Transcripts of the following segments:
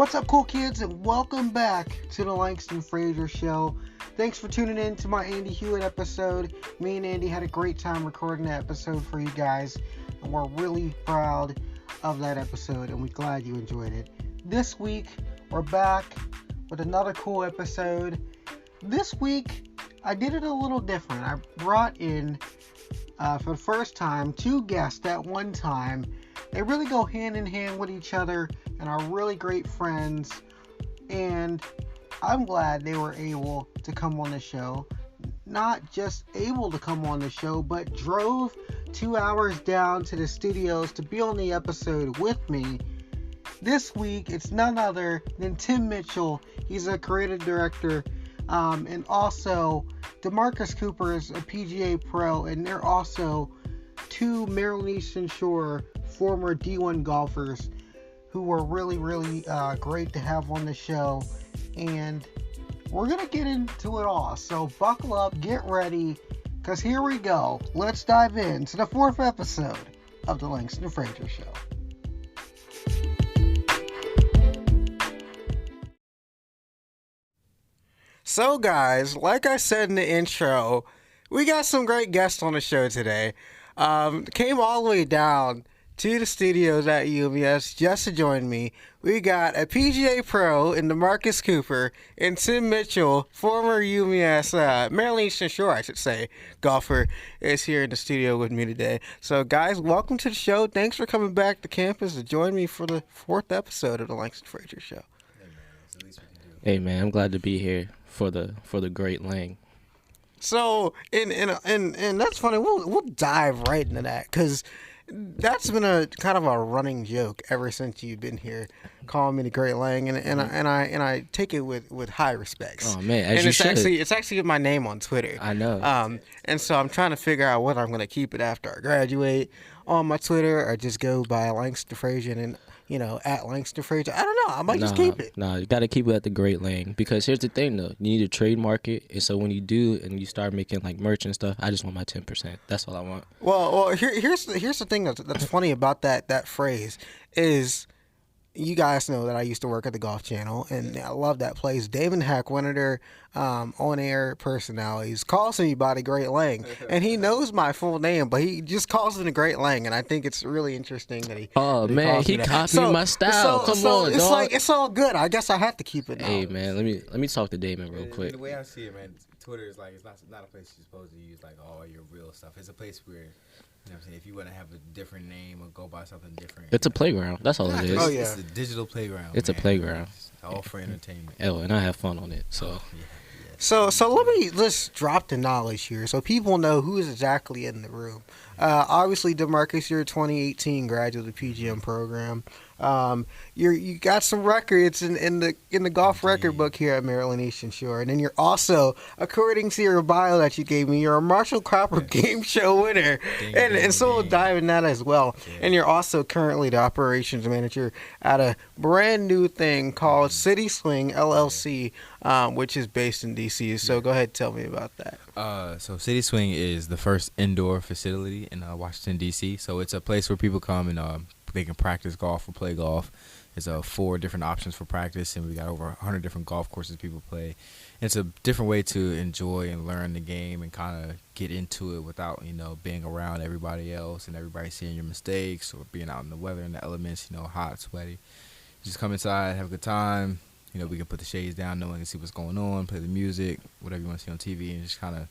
What's up, cool kids, and welcome back to the Langston Frazier Show. Thanks for tuning in to my Andy Hewitt episode. Me and Andy had a great time recording that episode for you guys, and we're really proud of that episode, and we're glad you enjoyed it. This week, we're back with another cool episode. This week, I did it a little different. I brought in, for the first time, two guests at one time. They really go hand in hand with each other and are really great friends, and I'm glad they were able to come on the show. Not just able to come on the show, but drove 2 hours down to the studios to be on the episode with me. This week, it's none other than Tim Mitchell. He's a creative director, and also Demarkis Cooper is a PGA pro, and they're also two Maryland Eastern Shore former D1 golfers who were really great to have on the show, and we're gonna get into it all. So buckle up, get ready, because here we go. Let's dive into the fourth episode of the Langston Frazier Show. So guys, like I said in the intro, we got some great guests on the show today. Came all the way down to the studios at UMS just to join me. We got a PGA pro in Demarkis Cooper and Tim Mitchell, former UMS, Maryland Eastern Shore, I should say, golfer, is here in the studio with me today. So guys, welcome to the show. Thanks for coming back to campus to join me for the fourth episode of the Langston Frazier Show. Hey man, it's the least we can do. Hey man, I'm glad to be here for the great Lang. So, and that's funny. We'll dive right into that, because that's been a kind of a running joke ever since you've been here, calling me the Great Lang, and I take it with high respect. Oh man, as and you it's should. it's actually my name on Twitter. I know. And so I'm trying to figure out whether I'm gonna keep it after I graduate on my Twitter or just go by Langston Frazier and at Langston Frazier. I don't know. I might just keep it. Nah, you got to keep it at the Great Lang, because here's the thing though, you need to trademark it, and so when you do and you start making like merch and stuff, I just want my 10%. That's all I want. Well, here's the thing that's funny about that phrase is, you guys know that I used to work at the Golf Channel, and I love that place. David Hack, one of their on-air personalities, calls me by the Great Lang, and he knows my full name, but he just calls me the Great Lang, and I think it's really interesting that he. Oh that man, he copied my style. Come on, it's dog. like, it's all good. I guess I have to keep it now. Hey man, let me talk to Damon real quick. The way I see it, man, Twitter is like, it's not a place you're supposed to use like all your real stuff. It's a place where, you know what I'm saying, if you want to have a different name or go by something different. It's a playground. That's all it is. Oh, yeah. It's a digital playground. It's a playground. It's all for entertainment. Oh, and I have fun on it. So Yeah. So let's drop the knowledge here so people know who is exactly in the room. Obviously, Demarkis, you're a 2018 graduate of the PGM program. You got some records in the golf record book here at Maryland Eastern Shore, and then you're also, according to your bio that you gave me, you're a Marshall Copper Game Show winner, and so we'll dive in that as well. Yeah. And you're also currently the operations manager at a brand new thing called City Swing LLC, which is based in DC. So go ahead, tell me about that. So City Swing is the first indoor facility in Washington, D.C. So it's a place where people come and they can practice golf or play golf. There's 4 different options for practice, and we got over 100 different golf courses people play. And it's a different way to enjoy and learn the game and kind of get into it without, being around everybody else and everybody seeing your mistakes or being out in the weather and the elements, hot, sweaty. Just come inside, have a good time. We can put the shades down, no one can see what's going on, play the music, whatever you want to see on TV, and just kind of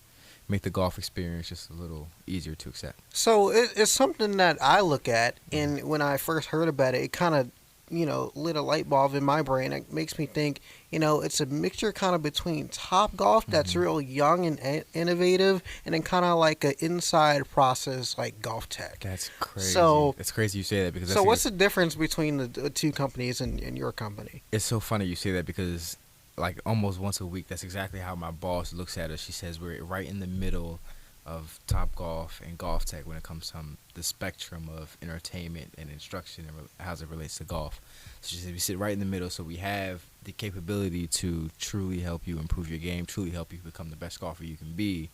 make the golf experience just a little easier to accept. So it's something that I look at, and when I first heard about it, it kind of, lit a light bulb in my brain. It makes me think, it's a mixture kind of between Top Golf that's real young and innovative, and then kind of like an inside process like Golf Tech. That's crazy. So it's crazy you say that, because so what's the difference between the two companies and your company? it's so funny you say that, because like almost once a week, that's exactly how my boss looks at us. She says we're right in the middle of Top Golf and Golf Tech when it comes to the spectrum of entertainment and instruction and how it relates to golf. So she said we sit right in the middle, so we have the capability to truly help you improve your game, truly help you become the best golfer you can be,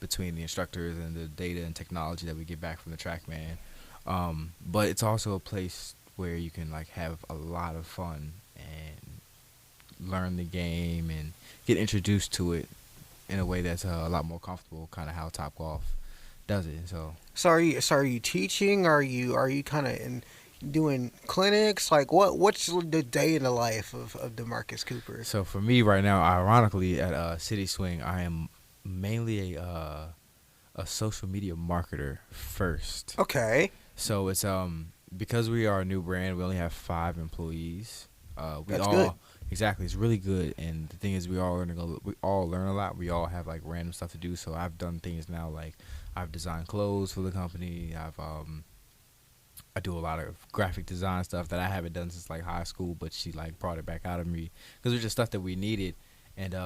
between the instructors and the data and technology that we get back from the TrackMan. But it's also a place where you can like have a lot of fun and learn the game and get introduced to it in a way that's a lot more comfortable, kind of how Top Golf does it. So are you teaching? Are you kind of doing clinics? Like what's the day in the life of Demarkis Cooper? So for me right now, ironically, at City Swing, I am mainly a social media marketer first. Okay. So it's because we are a new brand, we only have 5 employees. That's good. Exactly, it's really good. And the thing is, we all learn a lot. We all have like random stuff to do. So I've done things now like I've designed clothes for the company. I do a lot of graphic design stuff that I haven't done since like high school, but she like brought it back out of me because it was just stuff that we needed. And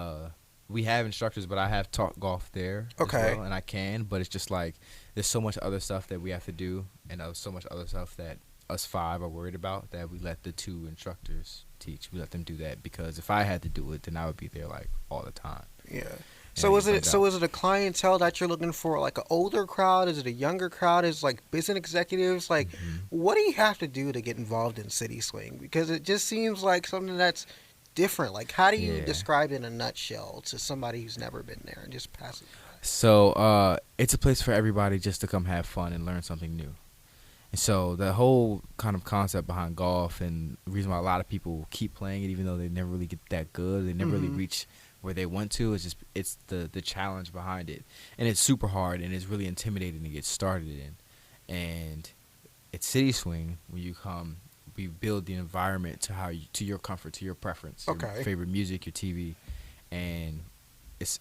we have instructors, but I have taught golf there Okay. as well, and I can. But it's just like there's so much other stuff that we have to do, and so much other stuff that us 5 are worried about that we let the 2 instructors teach. We let them do that because if I had to do it, then I would be there like all the time. Yeah. And So is it's it so is it a clientele that you're looking for, like an older crowd? Is it a younger crowd? Is it like business executives? Like, what do you have to do to get involved in City Swing? Because it just seems like something that's different. Like, how do you Yeah. describe it in a nutshell to somebody who's never been there and just pass it? So it's a place for everybody just to come have fun and learn something new. And so the whole kind of concept behind golf and the reason why a lot of people keep playing it, even though they never really get that good, they never really reach where they want to, it's the challenge behind it. And it's super hard and it's really intimidating to get started in. And at City Swing, when you come, we build the environment to your comfort, to your preference, your Okay. favorite music, your TV, and it's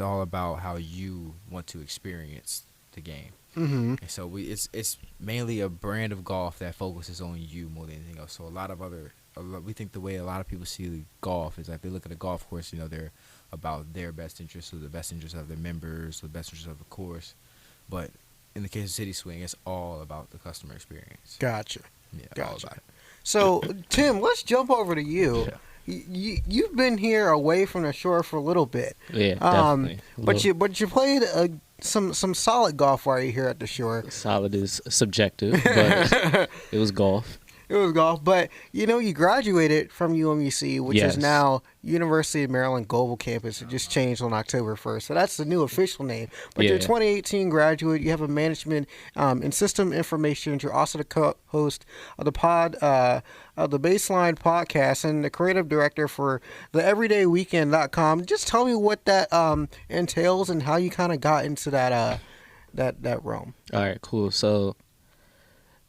all about how you want to experience the game. Mm-hmm. And so it's mainly a brand of golf that focuses on you more than anything else. So we think the way a lot of people see golf is like they look at a golf course, they're about their best interests or the best interests of their members, or the best interests of the course. But in the case of City Swing, it's all about the customer experience. Gotcha. Yeah, all Gotcha. about it. So, Tim, let's jump over to you. You've been here away from the shore for a little bit. Yeah, definitely. But you played some solid golf while you're here at the shore. Solid is subjective, but it was golf. It was golf, but you graduated from UMUC, which is Yes. now University of Maryland Global Campus. It just changed on October 1st, so that's the new official name. But you're a Yeah. 2018 graduate. You have a management in system information. You're also the co-host of the Baseline podcast and the creative director for the everydayweekend.com. Just tell me what that entails and how you kind of got into that realm. All right, cool. So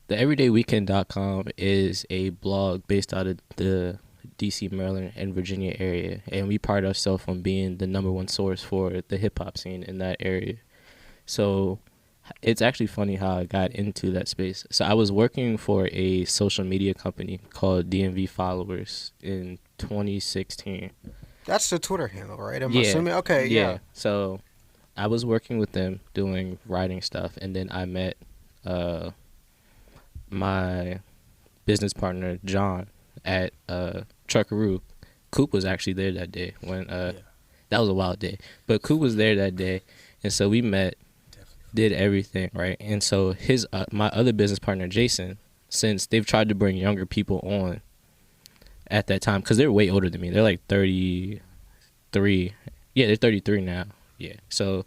the everydayweekend.com is a blog based out of the DC, Maryland, and Virginia area, and we pride ourselves on being the #1 source for the hip-hop scene in that area. So it's actually funny how I got into that space. So I was working for a social media company called DMV Followers in 2016. That's the Twitter handle, right? I'm Yeah. assuming. Okay, yeah. So I was working with them doing writing stuff, and then I met my business partner John at Truckaroo. Coop was actually there that day when that was a wild day, but Coop was there that day, and so we met, did everything right. And so his my other business partner Jason, since they've tried to bring younger people on at that time, because they're way older than me, they're like 33. Yeah, they're 33 now. Yeah, so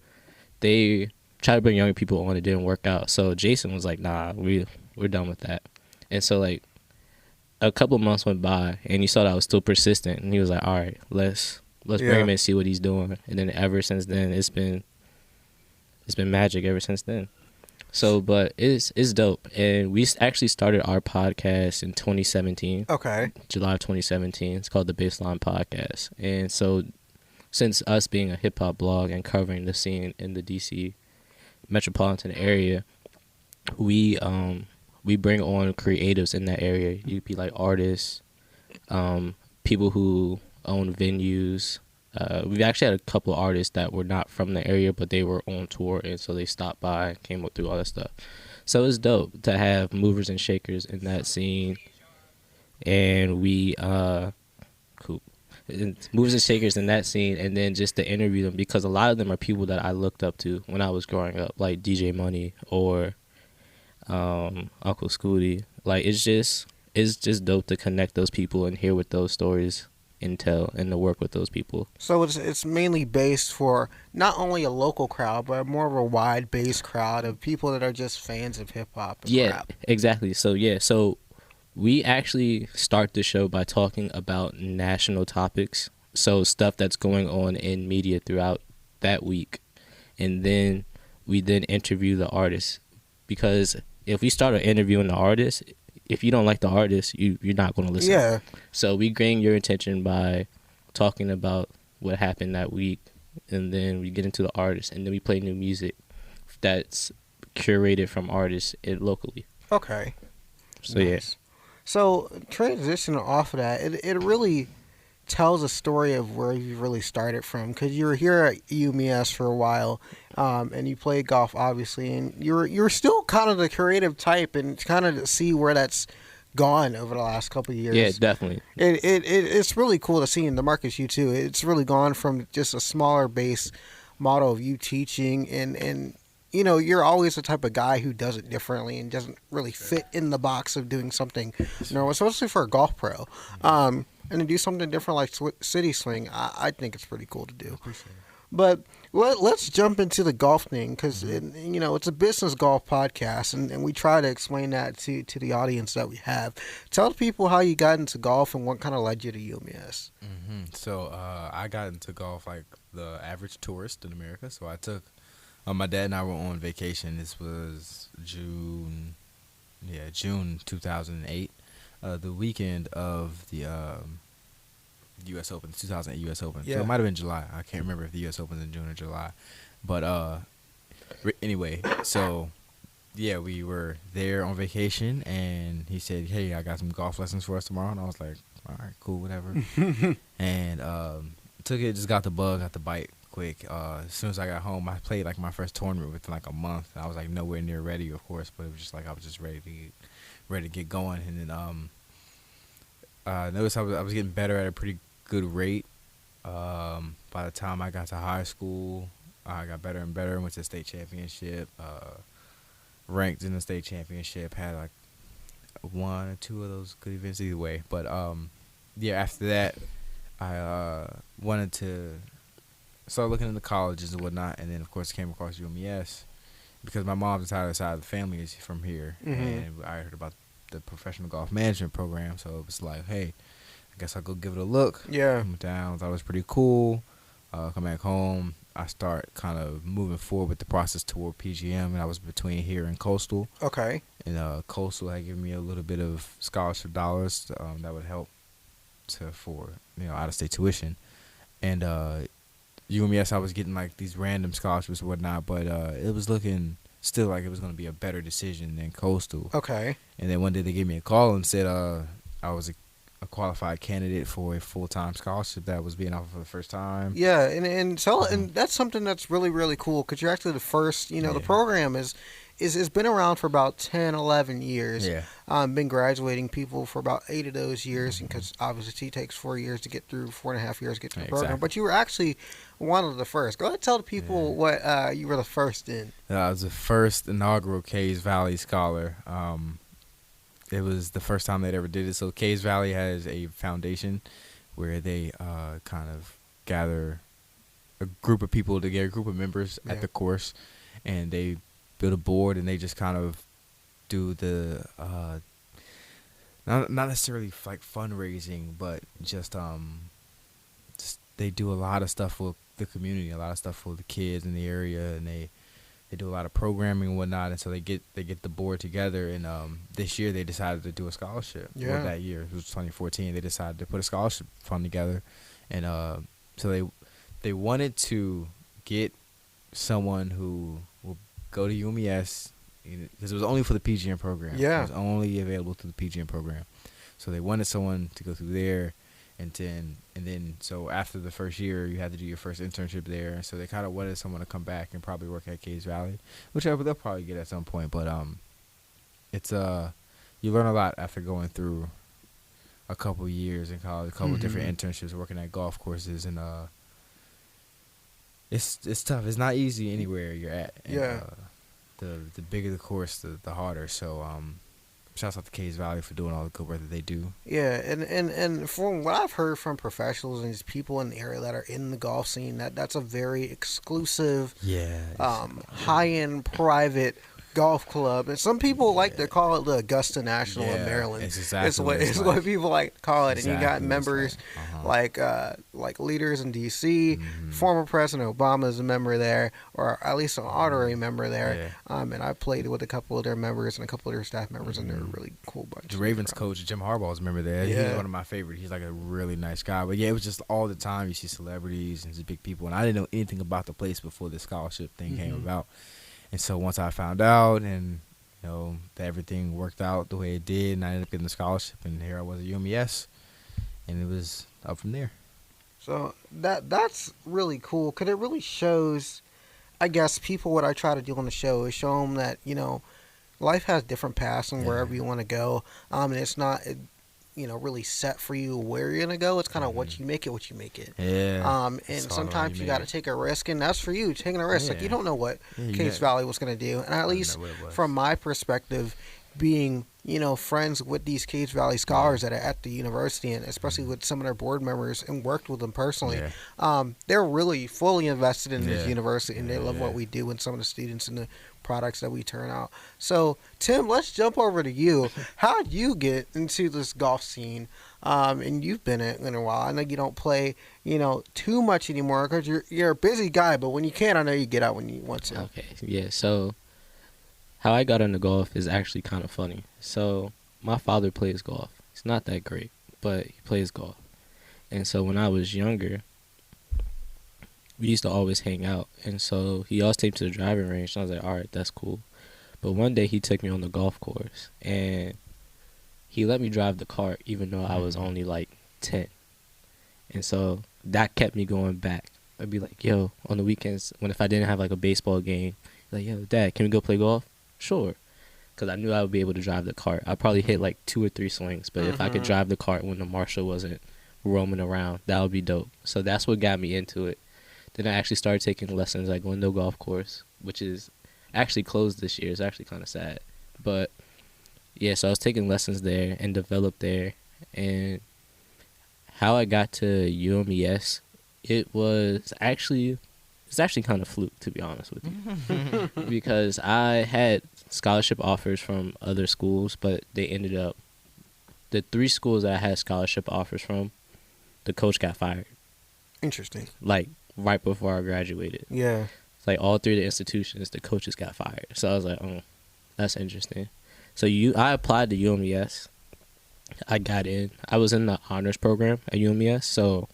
they tried to bring younger people on. It didn't work out. So Jason was like, nah, we're done with that. And so like a couple of months went by and he saw that I was still persistent, and he was like, all right, let's bring him in and see what he's doing. And then ever since then it's been magic ever since then. So but it's dope. And we actually started our podcast in 2017. Okay. July of 2017. It's called the Baseline Podcast. And so since us being a hip hop blog and covering the scene in the DC metropolitan area, we bring on creatives in that area. You could be like artists, people who own venues. We've actually had a couple of artists that were not from the area, but they were on tour, and so they stopped by, came up through all that stuff. So it's dope to have movers and shakers in that scene, and we cool. Movers and shakers in that scene, and then just to interview them, because a lot of them are people that I looked up to when I was growing up, like DJ Money or Uncle Scooty. Like it's just dope to connect those people and hear what those stories intel and to work with those people. So it's mainly based for not only a local crowd, but more of a wide based crowd of people that are just fans of hip hop and Yeah, rap. exactly. So we actually start the show by talking about national topics, so stuff that's going on in media throughout that week, and then we then interview the artist, because if we start interviewing the artist, if you don't like the artist, you're not going to listen. Yeah. So we gain your attention by talking about what happened that week, and then we get into the artist, and then we play new music that's curated from artists locally. Okay. So Nice. So transitioning off of that, it really tells a story of where you really started from, because you were here at UMES for a while, and you played golf obviously, and you're still kind of the creative type, and kind of to see where that's gone over the last couple of years. Yeah, definitely. It's really cool to see in Demarkis, you too. It's really gone from just a smaller base model of you teaching, and you know, you're always the type of guy who does it differently and doesn't really fit in the box of doing something normal, especially for a golf pro. And to do something different like City Swing, I think it's pretty cool to do. But let's jump into the golf thing, because you know, it's a business golf podcast, and we try to explain that to the audience that we have. Tell the people how you got into golf and what kind of led you to UMS. So I got into golf like the average tourist in America. So I took my dad and I were on vacation. This was June 2008, the weekend of the U.S. Open, 2008 U.S. Open. Yeah. So it might have been July. I can't remember if the U.S. Open's in June or July. But anyway, so yeah, we were there on vacation, and he said, "Hey, I got some golf lessons for us tomorrow." And I was like, "All right, cool, whatever." And took it, just got the bug, got the bite quick. As soon as I got home, I played like my first tournament within like a month. I was like nowhere near ready, of course, but it was just like I was just ready to get going. And then noticed I was getting better at a pretty good rate. By the time I got to high school, I got better and better. Went to the state championship, ranked in the state championship. Had like one or two of those good events either way. But yeah, after that, I wanted to start looking into colleges and whatnot, and then of course came across UMES because my mom's entire side of the family is from here, and I heard about the professional golf management program, so it was like, hey, I guess I'll go give it a look. Yeah. Went down, thought it was pretty cool. Come back home, I start kind of moving forward with the process toward PGM, and I was between here and Coastal. Okay. And Coastal had given me a little bit of scholarship dollars that would help for out-of-state tuition. And UMES, I was getting like these random scholarships and whatnot, but it was looking still like it was going to be a better decision than Coastal. Okay. And then one day they gave me a call and said I was a qualified candidate for a full-time scholarship that was being offered for the first time. Yeah, and that's something that's really, really cool, because you're actually the first. The program is been around for about 10, 11 years. Yeah. Been graduating people for about 8 of those years, because obviously it takes 4 years to get through, 4.5 years to get through the program. Exactly. But you were actually one of the first. Go ahead and tell the people what you were the first in. I was the first inaugural Cays Valley Scholar. It was the first time they'd ever did it. So Cays Valley has a foundation where they kind of gather a group of people together, a group of members at the course, and they build a board, and they just kind of do the not necessarily like fundraising, but just they do a lot of stuff for the community, a lot of stuff for the kids in the area, and they do a lot of programming and whatnot, and so they get the board together. And this year they decided to do a scholarship. Yeah. Or that year, it was 2014. They decided to put a scholarship fund together, and so they wanted to get someone who will go to UMES, because it was only for the PGM program. Yeah. It was only available through the PGM program. So they wanted someone to go through there, and then so after the first year, you had to do your first internship there. So they kind of wanted someone to come back and probably work at Cays Valley, which they'll probably get at some point. But it's you learn a lot after going through a couple years in college, a couple different internships, working at golf courses, and it's tough. It's not easy anywhere you're at. And, the bigger the course, the harder. So shouts out to Case Valley for doing all the good work that they do. Yeah, and from what I've heard from professionals and just people in the area that are in the golf scene, that's a very exclusive, high-end private golf club. And some people like to call it the Augusta National in Maryland. It's exactly it's what people like to call it. Exactly, and you got members like leaders in D.C. Former President Obama is a member there, or at least an honorary member there. And I played with a couple of their members and a couple of their staff members, and they're a really cool bunch. The Ravens coach, Jim Harbaugh's a member there. Yeah. He's one of my favorites. He's like a really nice guy. But, yeah, it was just all the time you see celebrities and big people. And I didn't know anything about the place before the scholarship thing came about. And so once I found out and, that everything worked out the way it did, and I ended up getting the scholarship, and here I was at UMES, and it was up from there. So that's really cool, because it really shows, I guess, people what I try to do on the show is show them that, life has different paths and wherever you want to go. And it's not, really set for you where you're going to go. It's kind of what you make it. Yeah. And sometimes you got to take a risk, and that's for you, taking a risk. Like, you don't know what Case Valley was going to do. And at least from my perspective, being, friends with these Case Valley scholars that are at the university, and especially with some of their board members, and worked with them personally, they're really fully invested in this university, and they love what we do and some of the students and the products that we turn out. So, Tim, let's jump over to you. How did you get into this golf scene? And you've been in a while. I know you don't play, too much anymore because you're a busy guy, but when you can, I know you get out when you want to. Okay, yeah, so how I got into golf is actually kind of funny. So my father plays golf. He's not that great, but he plays golf. And so when I was younger, we used to always hang out. And so he always took me to the driving range. And I was like, all right, that's cool. But one day he took me on the golf course, and he let me drive the cart even though I was only like 10. And so that kept me going back. I'd be like, yo, on the weekends, if I didn't have like a baseball game, like, yo, Dad, can we go play golf? Sure. Because I knew I would be able to drive the cart. I'd probably hit like 2 or 3 swings, but if I could drive the cart when the marshal wasn't roaming around, that would be dope. So that's what got me into it. Then I actually started taking lessons at Glendale Golf Course, which is actually closed this year. It's actually kind of sad. But, yeah, so I was taking lessons there and developed there. And how I got to UMES, it's actually kind of fluke, to be honest with you. Because I had scholarship offers from other schools, but they ended up, the 3 schools that I had scholarship offers from, the coach got fired. Interesting. Like, right before I graduated. Yeah. It's like all 3 of the institutions, the coaches got fired. So I was like, oh, that's interesting. So I applied to UMES. I got in. I was in the honors program at UMES, so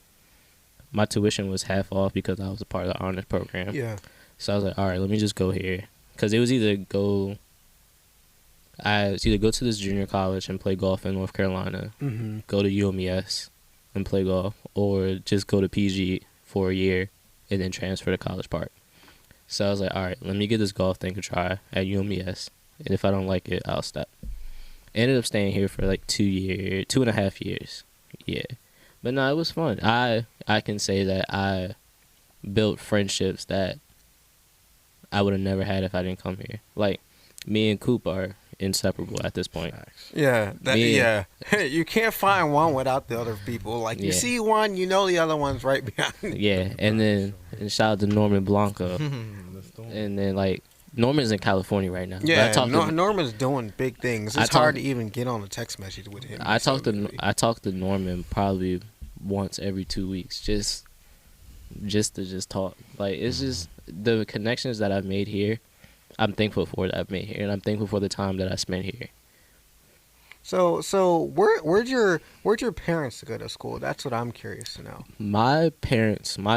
my tuition was half off because I was a part of the honors program. Yeah. So I was like, all right, let me just go here. Because it was either go to this junior college and play golf in North Carolina, go to UMES and play golf, or just go to PG for a year and then transfer to College Park. So I was like, all right, let me give this golf thing a try at UMES. And if I don't like it, I'll stop. Ended up staying here for like 2.5 years. Yeah. But no, it was fun. I can say that I built friendships that I would have never had if I didn't come here. Like, me and Coop are inseparable at this point. Yeah. You can't find one without the other people. Like, you see one, you know the other one's right behind. Yeah. And shout out to Norman Blanco. And then, like, Norman's in California right now. Yeah, Norman's doing big things. It's hard to even get on a text message with him. I talk to Norman probably once every 2 weeks, just to talk. Like, it's just the connections that I've made here. I'm thankful for that I've made here, and I'm thankful for the time that I spent here. So where'd your parents go to school? That's what I'm curious to know. My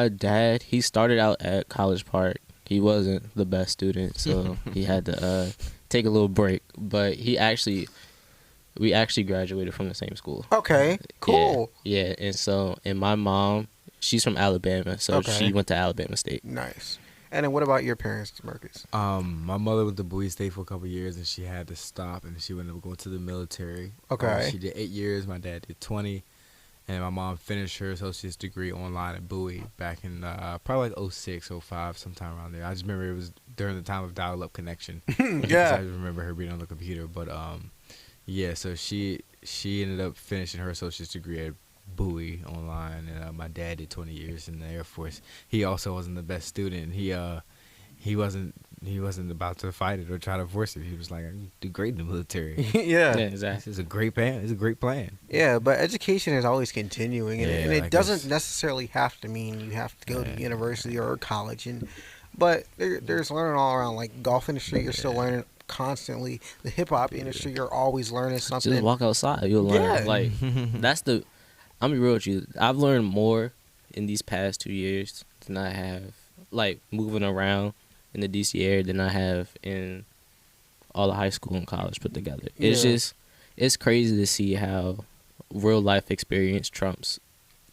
dad, he started out at College Park. He wasn't the best student, so he had to take a little break. But we actually graduated from the same school. Okay, cool. Yeah, and my mom, she's from Alabama, so she went to Alabama State. Nice. And then what about your parents, Demarkis? My mother went to Bowie State for a couple of years, and she had to stop, and she ended up going to the military. Okay. She did 8 years. My dad did 20. And my mom finished her associate's degree online at Bowie back in probably like 06, 05, sometime around there. I just remember it was during the time of dial-up connection. Yeah. I remember her being on the computer. But, Yeah, so she ended up finishing her associate's degree at Bowie online, and my dad did 20 years in the Air Force. He also wasn't the best student. He wasn't about to fight it or try to force it. He was like, "You do great in the military." Yeah, yeah. exactly. This is a great plan. It's a great plan. Yeah, but education is always continuing, and, Yeah, and it like doesn't it's- necessarily have to mean you have to go to Yeah. university or college. But there's learning all around. Like golf industry, you're still learning constantly. The hip hop industry, you're always learning something. Just walk outside, you'll learn. Yeah. Like that's the. I'm gonna be real with you. I've learned more in these past 2 years than I have like moving around in the DC area than I have in all the high school and college put together. It's Yeah. just it's crazy to see how real life experience trumps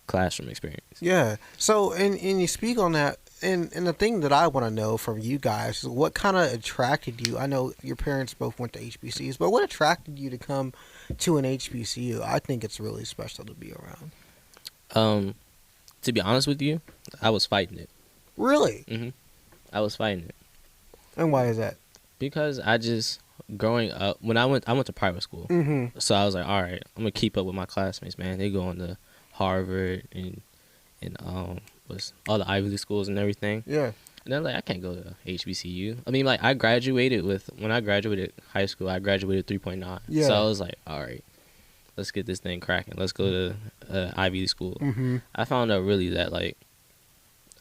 classroom experience. Yeah. So, and you speak on that, and the thing that I want to know from you guys is what kind of attracted you. I know your parents both went to HBCUs, but what attracted you to come to an HBCU? I think it's really special to be around. To be honest with you, I was fighting it. Really? I was fighting it And why is that? because I just growing up when I went to private school. Mm-hmm. So I was like, all right, I'm gonna keep up with my classmates, man. They going to Harvard and what's all the Ivy League schools and everything. Yeah. And I'm like, I can't go to HBCU. I mean, like when I graduated high school, I graduated 3.9. Yeah. So I was like, all right, let's get this thing cracking. Let's go to Ivy League school. Mm-hmm. I found out really that like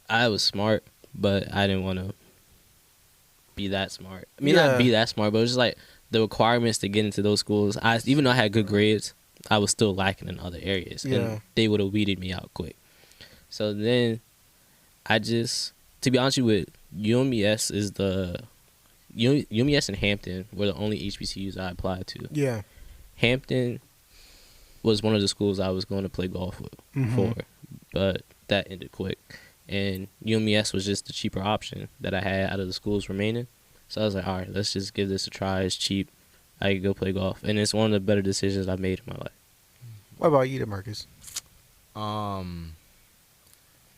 I was smart, but I didn't want to be that smart. I mean, Yeah. not be that smart, but it was just like the requirements to get into those schools. Even though I had good grades, I was still lacking in other areas, Yeah. and they would have weeded me out quick. So then, to be honest with you, UMES is UMES and Hampton were the only HBCUs I applied to. Yeah. Hampton was one of the schools I was going to play golf with for, but that ended quick. And UMES was just the cheaper option that I had out of the schools remaining. So I was like, all right, let's just give this a try. It's cheap. I could go play golf. And it's one of the better decisions I've made in my life. What about you, DeMarcus?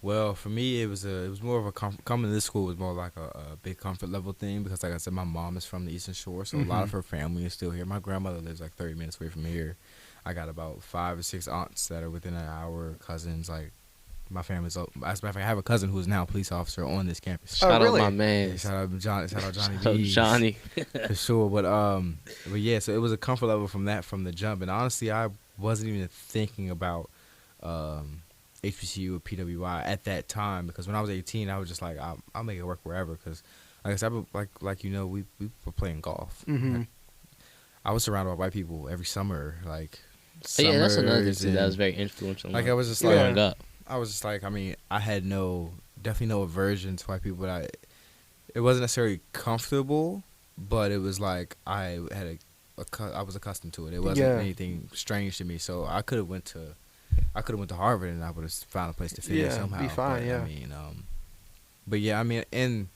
Well, for me, it was more of a coming to this school was more like a big comfort level thing because, like I said, my mom is from the Eastern Shore, so a lot of her family is still here. My grandmother lives like 30 minutes away from here. I got about 5 or 6 aunts that are within an hour, cousins. Like my family's. As a matter of fact, I have a cousin who's now a police officer on this campus. Shout really? out my man. Yeah, shout out Johnny. Shout out B's. Johnny. For sure, but yeah, so it was a comfort level from the jump, and honestly, I wasn't even thinking about HBCU or PWI at that time because when I was 18, I was just like, I'll make it work wherever because, like I said, like you know, we were playing golf. Mm-hmm. Like, I was surrounded by white people every summer, like. Yeah, that's another thing summers too, that was and- very influential. Like on I was just growing like, up. I was just like, I mean, I had definitely no aversion to white people, but it wasn't necessarily comfortable, but it was like I had I was accustomed to it. It wasn't Yeah. anything strange to me. So I could have went to Harvard and I would have found a place to fit in Yeah, somehow. be fine, But, yeah. I mean, but yeah, I mean, and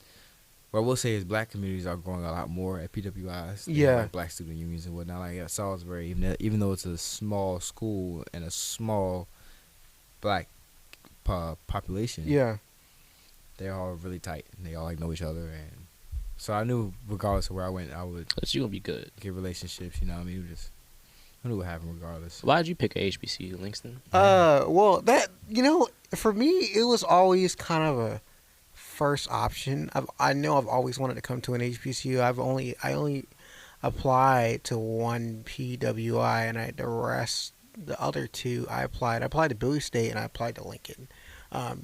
what I will say is black communities are growing a lot more at PWIs. They have, Yeah. like black student unions and whatnot. Like at Salisbury, even though it's a small school and a small black population, Yeah. they're all really tight and they all like know each other, and so I knew regardless of where I went, I would But you gonna be good. get relationships. You know what I mean? I knew what happened regardless. Why did you pick a HBCU, Langston? Well, that for me, it was always kind of a first option. I know I've always wanted to come to an HBCU. I only applied to one PWI, and the other two, I applied. I applied to Bowie State and I applied to Lincoln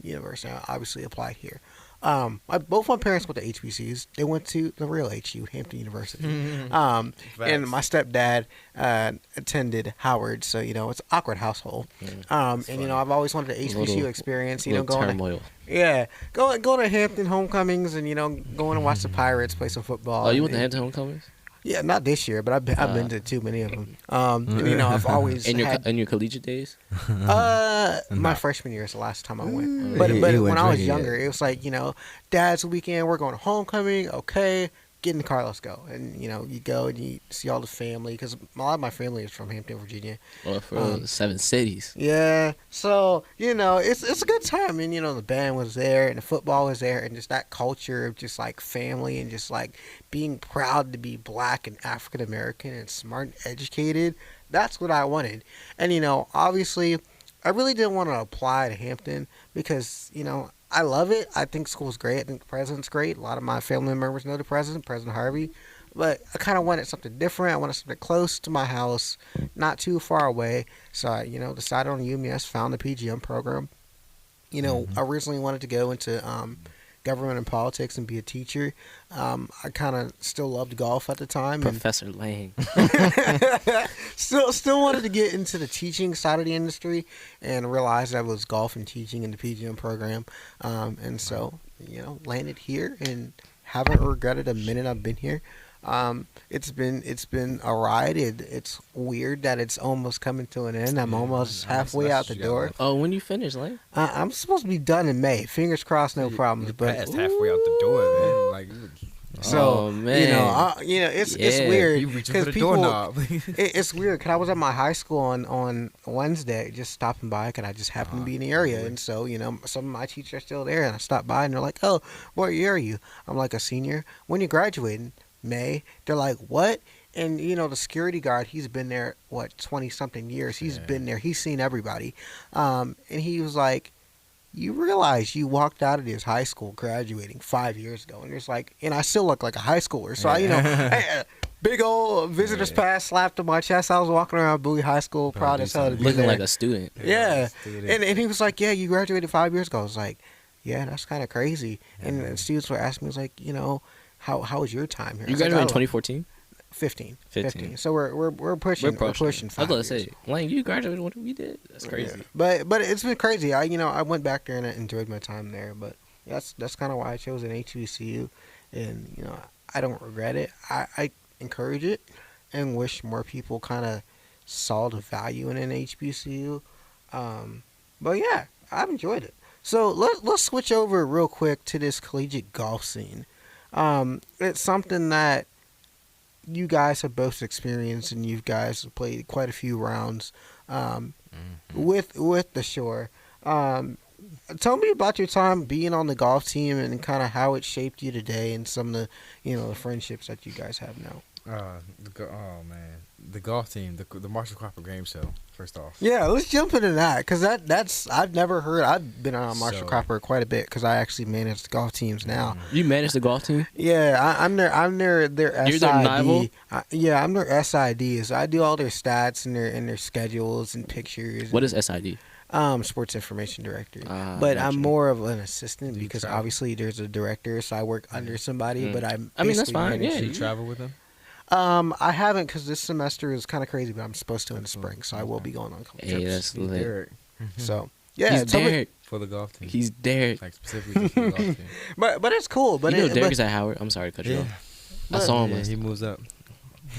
University. I obviously applied here. Both my parents went to HBCUs. They went to the real HU, Hampton University. And my stepdad attended Howard, so it's an awkward household. And I've always wanted an HBCU experience. Going turmoil. going to Hampton homecomings and going to watch the Pirates play some football. Oh, you went to Hampton homecomings? Yeah, not this year, but I've been to too many of them. I've always In had your collegiate days? my freshman year is the last time I went. But He when wasn't I was drinking younger, yet. it was like, Dad's weekend, we're going to homecoming. Okay, get in the car, let's go. And, you go and you see all the family, because a lot of my family is from Hampton, Virginia. Well, for 7 cities. Yeah. So, it's a good time. And, the band was there and the football was there, and just that culture of just like family and just like being proud to be black and African American and smart and educated. That's what I wanted. And, obviously, I really didn't want to apply to Hampton because, I love it. I think school's great. I think the president's great. A lot of my family members know the president, President Harvey. But I kind of wanted something different. I wanted something close to my house, not too far away. So I, decided on UMS, found the PGM program. I originally wanted to go into government and politics and be a teacher. I kind of still loved golf at the time. Professor Lang. Still wanted to get into the teaching side of the industry, and realized I was golf and teaching in the PGM program. And so, landed here and haven't regretted a minute I've been here. It's been a ride. It's weird that it's almost coming to an end. I'm almost halfway out the door. Oh, when you finish, Lane? I'm supposed to be done in May. Fingers crossed, no problems. But passed halfway out the door, man. Like, so oh, man. It's weird. You reaching for the doorknob. It's weird because I was at my high school on Wednesday, just stopping by, because I just happened to be in the area, and so some of my teachers are still there, and I stopped by, and they're like, "Oh, what year are you?" I'm like, "A senior." "When you graduating?" "May." They're like, "What?" And the security guard, he's been there 20-something years. He's been there. He's seen everybody. And he was like, "You realize you walked out of this high school graduating 5 years ago?" And it's like, and I still look like a high schooler. So I, big old visitor's pass slapped on my chest. I was walking around Bowie High School, proud as hell to be looking there. like a student. Yeah. And he was like, "Yeah, you graduated 5 years ago." I was like, "Yeah, that's kind of crazy." And students were asking me, like, how was your time here? You graduated in 2014? 15. So we're pushing 5 I was going to years. say, Lane, you graduated when we did? That's crazy. Yeah. But it's been crazy. I went back there and I enjoyed my time there. But that's kind of why I chose an HBCU, and I don't regret it. I encourage it and wish more people kind of saw the value in an HBCU. But yeah, I've enjoyed it. So let's switch over real quick to this collegiate golf scene. It's something that you guys have both experienced, and you guys have played quite a few rounds with the Shore. Tell me about your time being on the golf team and kind of how it shaped you today, and some of the the friendships that you guys have now. The golf team, the Marshall Cropper Game Show. First off, yeah, let's jump into that, because that's I've never heard. I've been around Marshall Cropper quite a bit because I actually manage the golf teams now. You manage the golf team? Yeah, I'm their SID. You're their rival? Yeah, I'm their SID. So I do all their stats and their schedules and pictures. What is SID? Sports information director. But gotcha. I'm more of an assistant because obviously there's a director, so I work under somebody. But I mean, that's fine. Yeah, you travel with them. I haven't, because this semester is kind of crazy, but I'm supposed to in the spring, so I will be going on a couple trips. Hey, that's lit. So yeah, He's Derek. For the golf team. He's Derek. Like specifically for the golf team. But it's cool. But Derek is at Howard. I'm sorry to cut you off. I saw him. He moves up.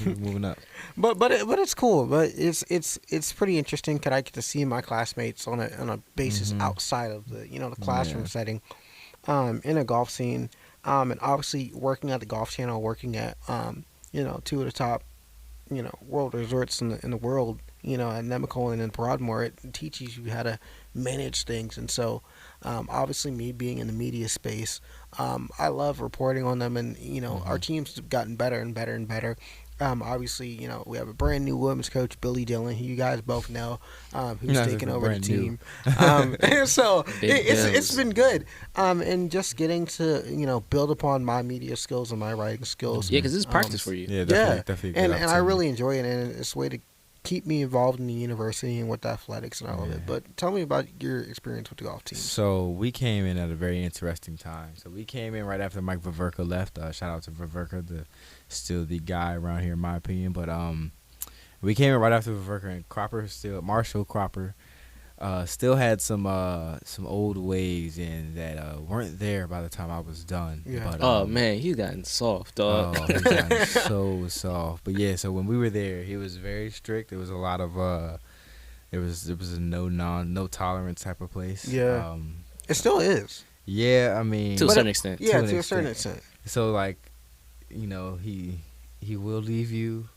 He's moving up. But it's cool. But it's pretty interesting because I get to see my classmates on a basis outside of the the classroom setting, in a golf scene, and obviously working at the Golf Channel, working at two of the top world resorts in the world, at Nemacolin and in Broadmoor. It teaches you how to manage things. And so obviously me being in the media space, I love reporting on them, and our teams have gotten better and better and better. Obviously, we have a brand new women's coach, Billy Dillon, who you guys both know, who's taken over the team. And so it's been good. And just getting to, build upon my media skills and my writing skills. Yeah, because this is practice for you. Yeah, definitely. And I really enjoy it, and it's a way to keep me involved in the university and with athletics and all of it. But tell me about your experience with the golf team. So we came in at a very interesting time. So we came in right after Mike Viverka left. Shout out to Viverka, still the guy around here in my opinion. But we came in right after Viverka, and Marshall Cropper still had some old ways in that weren't there by the time I was done. Yeah. But, man, he's gotten soft, dog. Oh, he's gotten so soft. But yeah, so when we were there, he was very strict. There was a lot of there was a no tolerance type of place. Yeah. It still is. Yeah, I mean, to a certain extent. Yeah, to a certain extent. So like, he will leave you.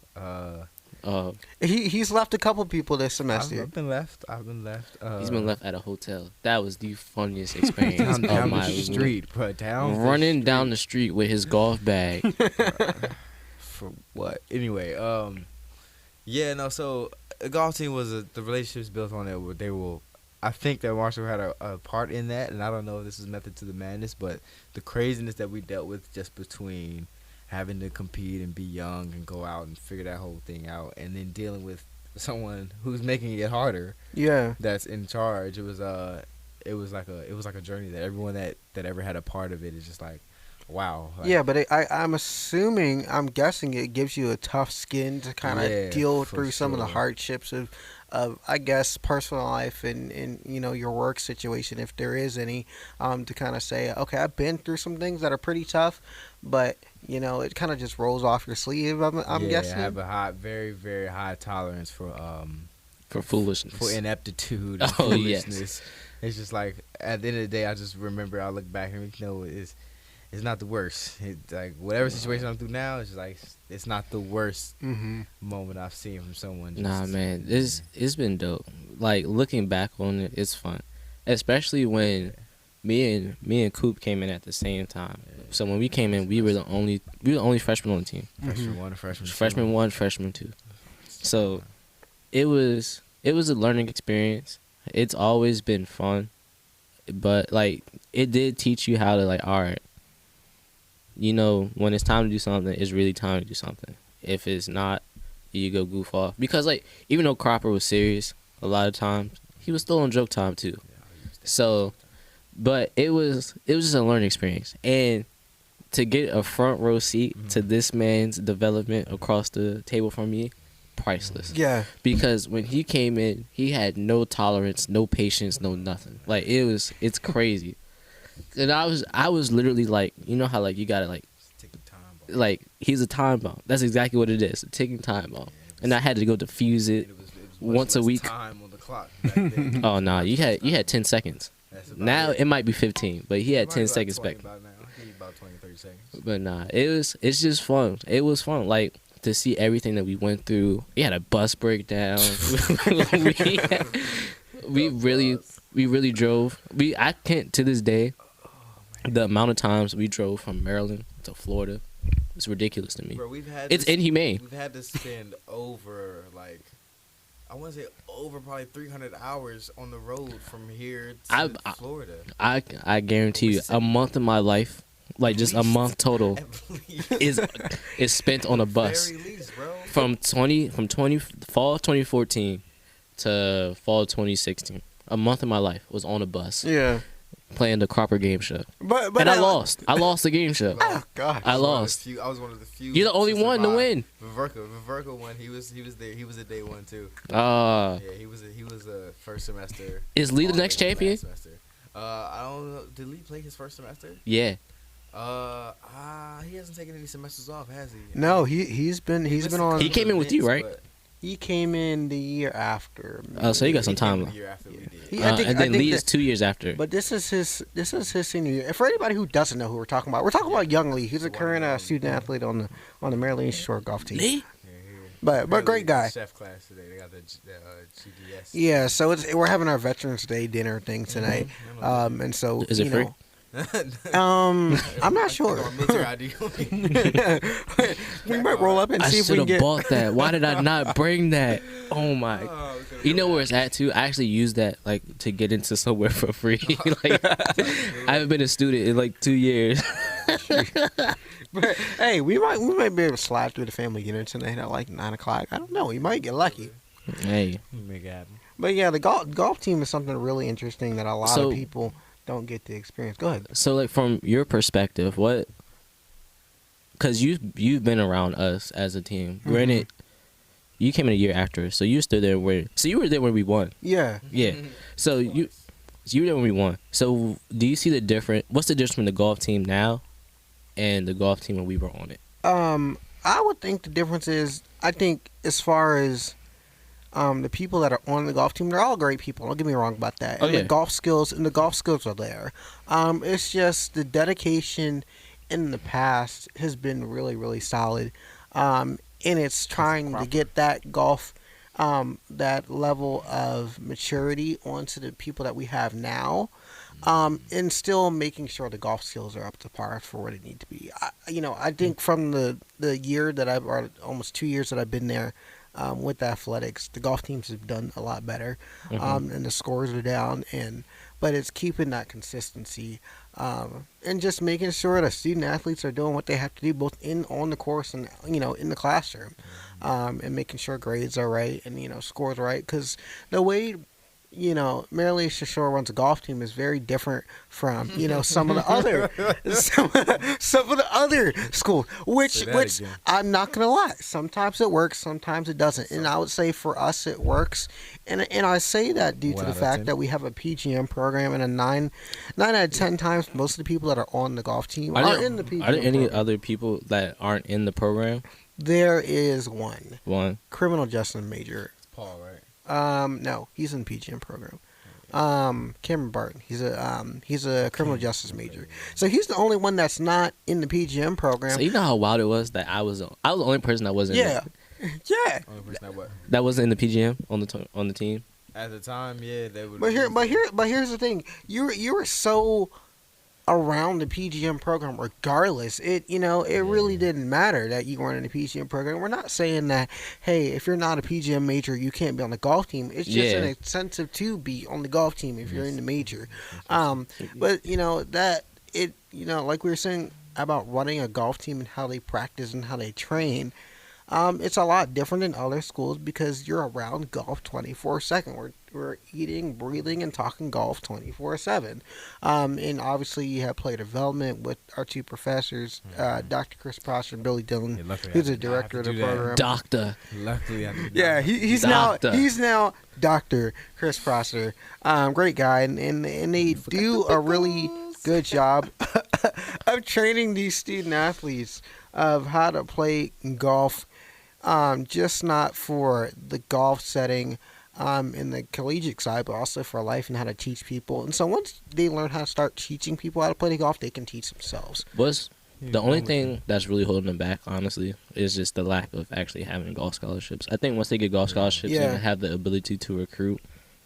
He's left a couple people this semester. I've been left. He's been left at a hotel. That was the funniest experience down of my the street, but running down the street with his golf bag. For what? Anyway, yeah, no. So the golf team was the relationships built on it. They will. I think that Marshall had a part in that, and I don't know if this is method to the madness, but the craziness that we dealt with just between having to compete and be young and go out and figure that whole thing out, and then dealing with someone who's making it harder. Yeah, that's in charge. It was like a journey that everyone that ever had a part of it is just like, wow. Like, yeah, but I'm guessing it gives you a tough skin to kind of deal through some of the hardships of I guess personal life and your work situation, if there is any, to kind of say, okay, I've been through some things that are pretty tough, but it kind of just rolls off your sleeve. I'm guessing. I have a very, very high tolerance for foolishness, for ineptitude, and foolishness. Yes. It's just like at the end of the day, I just remember, I look back and it's not the worst. It's like whatever situation I'm through now, it's just like it's not the worst moment I've seen from someone. Nah, man, it's been dope. Like looking back on it, it's fun, especially when me and Coop came in at the same time. So when we came in, we were the only freshmen on the team. Freshman 1, freshman 2. Freshman 1, freshman 2. So it was a learning experience. It's always been fun, but like it did teach you how to like, all right, when it's time to do something, it's really time to do something. If it's not, you go goof off. Because like even though Cropper was serious a lot of times, he was still on joke time too. So, but it was just a learning experience, and to get a front row seat to this man's development across the table from me, priceless. Yeah. Because when he came in, he had no tolerance, no patience, no nothing. Like it's crazy. And I was literally like, how like you gotta like, like he's a time bomb. That's exactly what it is, a ticking time bomb. And I had to go defuse it once a week. Time on the clock back then. Oh nah, you had 10 seconds. Now it might be 15, but he had 10 seconds back. About 20, 30 seconds. But nah, it's just fun. It was fun, like to see everything that we went through. We had a bus breakdown. we really drove. I can't to this day. The amount of times we drove from Maryland to Florida, it's ridiculous to me. Bro, it's inhumane. We've had to spend over I want to say over probably 300 hours on the road from here to Florida. I guarantee you, a month of my life, like just a month total, is spent on a bus. Very least, bro. From fall 2014 to fall 2016, a month of my life was on a bus. Yeah. Playing the Cropper game show. But I lost. I lost the game show. Oh God. I lost. I was one of the few. You're the only one to win. Viverka won. He was there. He was a day one too. Yeah, he was a first semester. Is Lee the next champion? I don't know. Did Lee play his first semester? Yeah. He hasn't taken any semesters off, has he? No, he's been on. He came in with you, right? He came in the year after. Oh, so you got some time. The year after we did. And then Lee is 2 years after. But this is his senior year. And for anybody who doesn't know who we're talking about young Lee. He's a current student athlete on the Maryland East Shore golf team. Lee? But great guy. Chef class today. They got the GDS. Yeah, so we're having our Veterans Day dinner thing tonight. And so is it free? I'm not sure. We might roll up and see if we can get. I should have bought that. Why did I not bring that? Oh my! You know where it's at too. I actually used that like to get into somewhere for free. Like I haven't been a student in like 2 years. But hey, we might be able to slide through the family dinner tonight at like 9:00. I don't know. We might get lucky. Hey, make it happen. But yeah, the golf team is something really interesting that a lot of people don't get to experience. Go ahead. So, like, from your perspective, what? Because you've been around us as a team. Granted, you came in a year after, so you stood there you were there when we won. Yeah. Yeah. So you were there when we won. So do you see the difference? What's the difference between the golf team now and the golf team when we were on it? I would think the difference is, I think as far as the people that are on the golf team, they're all great people. Don't get me wrong about that. And the golf skills are there. It's just the dedication in the past has been really, really solid. And it's trying to get that golf, that level of maturity onto the people that we have now, and still making sure the golf skills are up to par for what it need to be. I think from the year that or almost 2 years that I've been there, with athletics, the golf teams have done a lot better, and the scores are down, but it's keeping that consistency, and just making sure that student athletes are doing what they have to do both on the course and in the classroom, and making sure grades are right and scores are right, because the way Maryland Shore runs a golf team is very different from some of the other some of the other schools. Which I'm not gonna lie, sometimes it works, sometimes it doesn't. And I would say for us it works, and I say that due to the fact that we have a PGM program, and a 9 out of 10 times most of the people that are on the golf team are in the PGM. Are there any program. other people that aren't in the program? There is one. Criminal justice major. Paul, right? No, he's in the PGM program. Cameron Barton. He's a criminal justice major. So he's the only one that's not in the PGM program. So you know how wild it was that I was the only person that wasn't. Yeah. Only person that what? That wasn't in the PGM on the team. At the time, yeah, they would. But here's the thing. You were so around the PGM program regardless. It really didn't matter that you weren't in the PGM program. We're not saying that, hey, if you're not a PGM major, you can't be on the golf team. It's just an incentive to be on the golf team if you're in the major. But like we were saying about running a golf team and how they practice and how they train, it's a lot different than other schools because you're around golf 24/7. We're eating, breathing, and talking golf 24/7. And obviously you have player development with our two professors, Dr. Chris Prosser and Billy Dillon, who's the director of the program. Doctor. Luckily, he's now Dr. Chris Prosser. Great guy, and they do a really good job of training these student athletes of how to play golf, just not for the golf setting in the collegiate side, but also for life and how to teach people. And so once they learn how to start teaching people how to play golf, they can teach themselves. The only thing that's really holding them back, honestly, is just the lack of actually having golf scholarships. I think once they get golf scholarships and have the ability to recruit,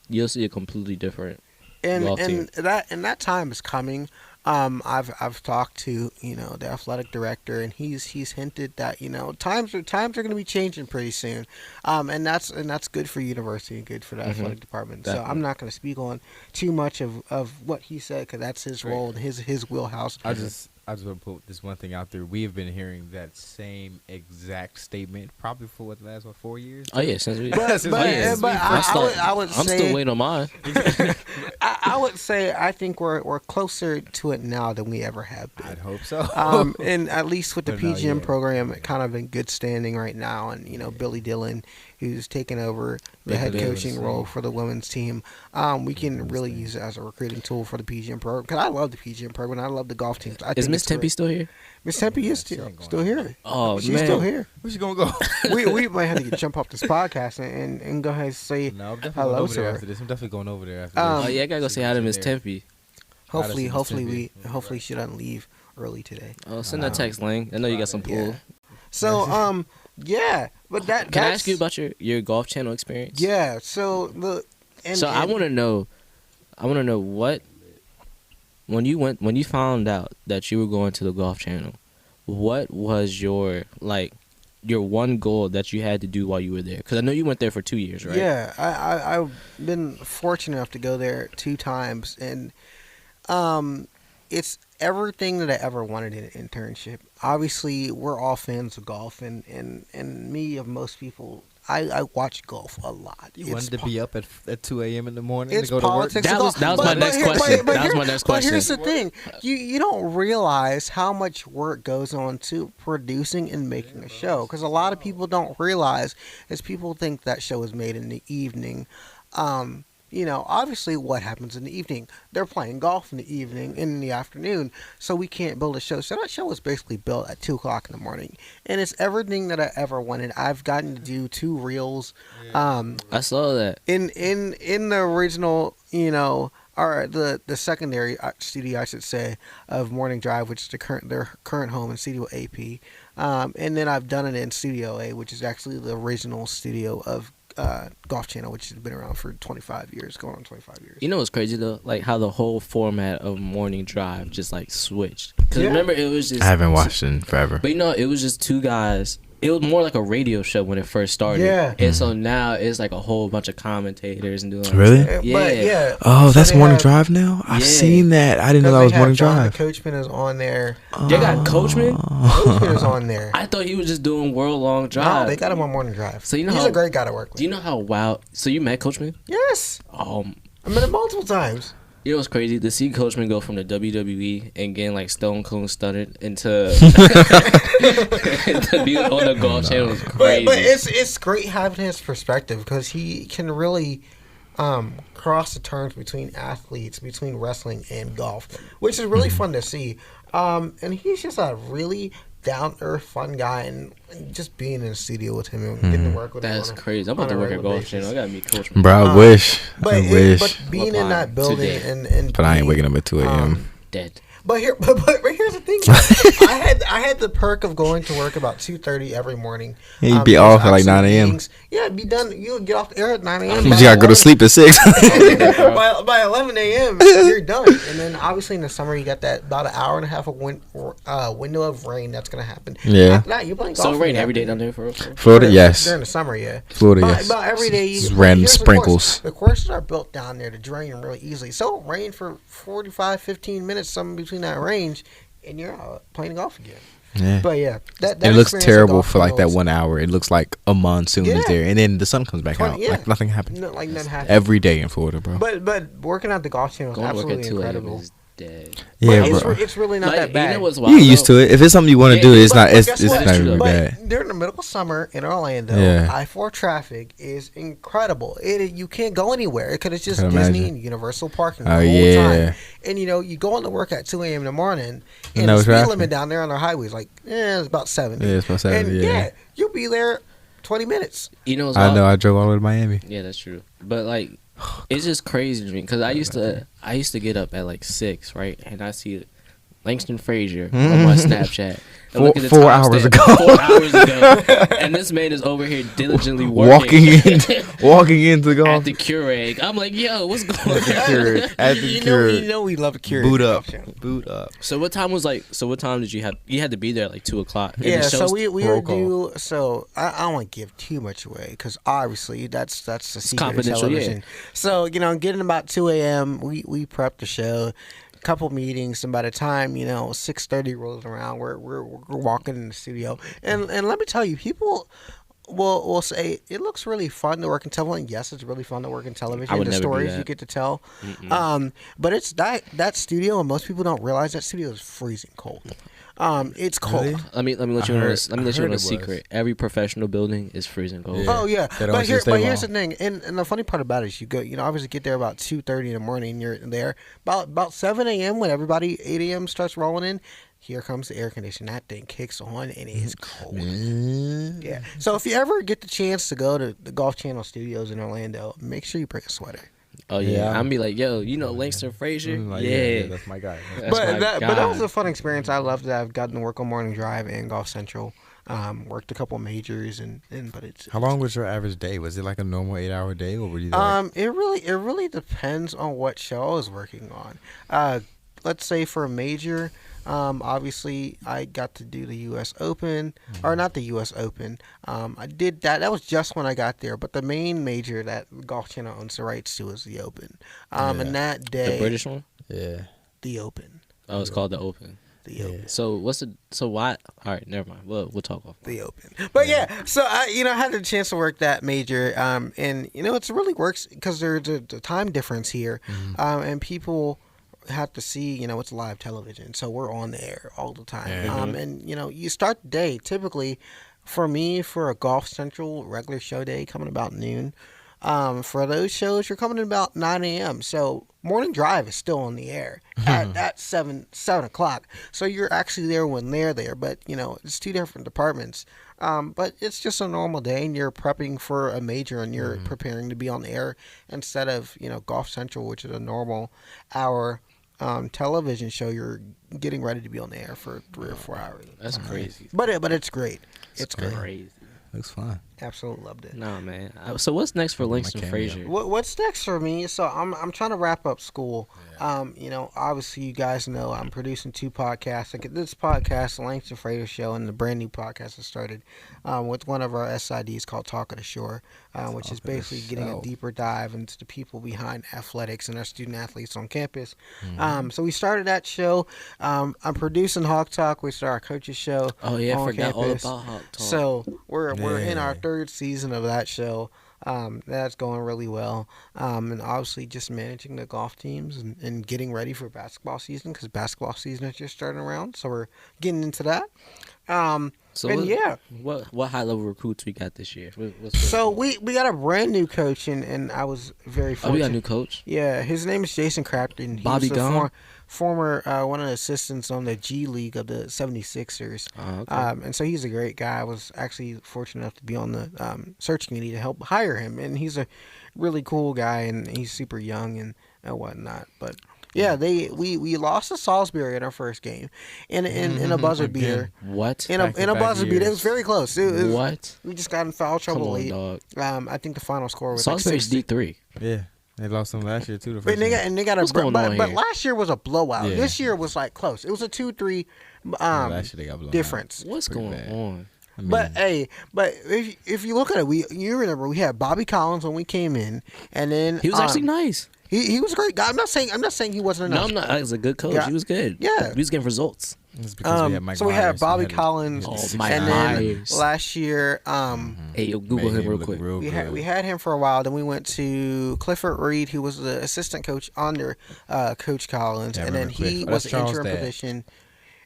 you'll see a completely different golf team. That time is coming. I've talked to the athletic director, and he's hinted that times are going to be changing pretty soon, and that's good for university and good for the athletic department. Definitely. So I'm not going to speak on too much of what he said because that's his role and his wheelhouse. I just want to put this one thing out there. We have been hearing that same exact statement probably for the last 4 years. Oh yeah, since we. I'm still waiting on mine. I would say I think we're closer to it now than we ever have been. I'd hope so. And at least with the PGM program, kind of in good standing right now, and Billy Dillon, who's taken over the head coaching role for the women's team, we can really use it as a recruiting tool for the PGM program. Because I love the PGM program. I love the golf teams. Is Miss Tempe still here? Miss Tempe is still here. Oh, she's man. still here. Where's she gonna go? we might have to jump off this podcast and go ahead and say hello to her. After this. I'm definitely going over there after this. I gotta go say hi to Miss Tempe. Hopefully she doesn't leave early today. Oh, send that text, Lang. I know you got some pull. Yeah. So but can I ask you about your golf channel experience? Yeah. So I want to know what when you found out that you were going to the golf channel, what was your one goal that you had to do while you were there? Because I know you went there for 2 years, right? Yeah, I've been fortunate enough to go there 2 times, and it's everything that I ever wanted in an internship. Obviously, we're all fans of golf, and me, of most people, I watch golf a lot. You wanted to be up at 2 a.m. in the morning to go politics to work? That was my next question. That was my next question. But here's the thing. You don't realize how much work goes on to producing and making a show. Because a lot of people don't realize is people think that show is made in the evening. Obviously what happens in the evening? They're playing golf in the evening and in the afternoon, so we can't build a show. So that show was basically built at 2 o'clock in the morning. And it's everything that I ever wanted. I've gotten to do 2 reels. I saw that. In the original, the secondary studio, I should say, of Morning Drive, which is their current home in Studio AP, and then I've done it in Studio A, which is actually the original studio of Golf Channel, which has been around for 25 years, going on 25 years. You know what's crazy though? Like how the whole format of Morning Drive just like switched. Because remember, it was just, I haven't watched it in forever. But it was just two guys. It was more like a radio show when it first started. Yeah. And so now it's like a whole bunch of commentators and doing Really? stuff. Yeah. Oh, So that's they Morning have- Drive now? I've seen that. I didn't know that They was have Morning John Drive. the Coachman is on there. They got Coachman? Coachman is on there. I thought he was just doing World Long Drive. No, they got him on Morning Drive. So he's a great guy to work with. Do you know how wild? So you met Coachman? Yes. I met him multiple times. You know what's crazy? To see Coachman go from the WWE and getting like Stone Cold Stunted into to be on the Golf Channel was crazy. But it's great having his perspective because he can really cross the terms between athletes, between wrestling and golf, which is really fun to see. And he's just a really down-to-earth, fun guy, and just being in the studio with him and getting to work with him. That's crazy. I'm about to work at Golf Channel. I gotta meet Coachman. Bro, I wish. But being in that building today. and But I ain't waking up at 2 a.m. Dead. But here's the thing. I had the perk of going to work about 2:30 every morning. Yeah, you'd be off at like 9 a.m. Yeah, be done. You get off the air at 9 a.m. You gotta go to sleep at 6. by 11 a.m. you're done. And then obviously in the summer you got that about an hour and a half of window of rain that's gonna happen. Yeah. After that, you're playing golf. So it rain every day down there for real? Florida, yes. During the summer, yeah. Florida, yes. About every day. Just random here's the sprinkles. course. The courses are built down there to drain really easily. So it'll rain for 45, 15 minutes, something between that range, and you're playing golf again. Yeah. But yeah, that It looks experience at terrible golf for like that fields- 1 hour. It looks like a monsoon is there, and then the sun comes back out. Yeah. Like nothing happened. No, like nothing happened. Every day in Florida, bro. But working at the golf channel is Going to work at absolutely 2 a.m. incredible. is dead. Yeah, But bro. it's really not that bad. You know what's You wild? get used to it. If it's something you want to do, it's not. But It's guess it's what? not really But bad. During the middle of summer in Orlando, Yeah. I-4 traffic is incredible. You can't go anywhere because it's just Can Disney imagine. and Universal parking the Oh, whole yeah. time. And you go into work at 2 a.m. in the morning, and No the speed traffic. limit down there on our highway is like it's about 70. Yeah, it's about 70, And yeah. you'll be there 20 minutes. You know what's I wild? know. I drove all the way to Miami. Yeah, that's true. But like, it's just crazy to me because I used to get up at like 6, right? And I see Langston Frazier on my Snapchat. And look at the 4 hours timestamp. ago. 4 hours ago. And this man is over here diligently Walking into the at golf. the Keurig. I'm like, yo, what's going on? At the You know we love a curious. Boot up. Boot up. So what time did you have? You had to be there at like 2:00. And Yeah, the so show's we roll would call. do. So I don't want to give too much away because obviously that's the secret of confidential, television. yeah. So getting about 2 a.m. we prep the show, couple meetings, and by the time 6:30 rolls around, we're walking in the studio, and let me tell you, people will say it looks really fun to work in television. Yes, it's really fun to work in television. I would The never do stories that. you get to tell, but it's that studio, and most people don't realize that studio is freezing cold. It's cold. Really? Let me let you I know. heard- Let me let I you heard know a it was. secret. Every professional building is freezing cold. Yeah. Oh yeah, They don't but just stay here's long. the thing, and the funny part about it is you go, obviously get there about 2:30 in the morning. And you're there about 7 a.m. when everybody 8 a.m. starts rolling in. Here comes the air conditioning. That thing kicks on and it is cold. Yeah. So if you ever get the chance to go to the Golf Channel studios in Orlando, make sure you bring a sweater. Oh yeah, Yeah. I'm be like, yo, Langston Frazier? Like, yeah. that's my guy. That's my But that guy. was a fun experience. I loved that. I've gotten to work on Morning Drive and Golf Central. Worked a couple majors but it's How long was your average day? Was it like a normal 8-hour day, or were you there? It really depends on what show I was working on. Let's say for a major, obviously I got to do the U.S. Open, or not the U.S. Open. I did that. That was just when I got there. But the main major that Golf Channel owns the rights to is the Open. And that day, The British one? Yeah. the Open, Oh, it's called the Open. the Open. So why? All right, never mind. We'll talk off. The Open. But yeah, so I had the chance to work that major, and it really works because there's a time difference here, and people have to see, it's live television, so we're on the air all the time. And you start the day typically, for me, for a Golf Central regular show day coming about noon. For those shows, you're coming in about 9 a.m. So Morning Drive is still on the air at 7 o'clock. So you're actually there when they're there. But, it's two different departments. But it's just a normal day, and you're prepping for a major, and you're preparing to be on the air instead of Golf Central, which is a normal hour television show. You're getting ready to be on the air for 3 or 4 hours. That's crazy. But it's great. It's great. Crazy. Looks fun. Absolutely loved it. Nah, man. So what's next for Langston Frazier? What's next for me? So I'm trying to wrap up school. Obviously you guys know I'm producing 2 podcasts. Like this podcast, the Langston Frazier Show, and the brand new podcast that started with one of our SIDs called Talk of the Shore, which is basically getting a deeper dive into the people behind athletics and our student athletes on campus. So we started that show. I'm producing Hawk Talk, which is our coaches show. Oh yeah, I forgot campus. all about Hawk Talk. So we're in our 3rd season of that show. That's going really well. And obviously just managing the golf teams and getting ready for basketball season, because basketball season is just starting around. So we're getting into that. What high level recruits we got this year? So we got a brand new coach, and I was very fortunate. Oh, we got a new coach? Yeah, his name is Jason Crafton. Bobby Gone? Former one of the assistants on the G League of the 76ers. Oh, okay. And so he's a great guy. I was actually fortunate enough to be on the search committee to help hire him. And he's a really cool guy, and he's super young and whatnot. But yeah, we lost to Salisbury in our first game in a buzzer beater. What? In a buzzer beater. It was very close. What? We just got in foul trouble late. Dog. I think the final score was Salisbury's D3. Yeah. They lost them last year too. But last year was a blowout. Yeah. This year was like close. It was a 2-3 last year they got blown difference. What's going on? I mean, But if you look at it, you remember we had Bobby Collins when we came in, and then He was actually nice. He was a great guy. I'm not saying he wasn't enough. No, I'm not. He was a good coach. Yeah. He was good. Yeah. He was getting results. it's because we had Mike so we had Myers, Bobby Collins, Mike and then Myers. last year, Hey, yo, Google him real quick. we had him for a while. Then we went to Clifford Reed, who was the assistant coach under Coach Collins, Yeah, I and then remember he Cliff. was That's an Charles' interim dad. position.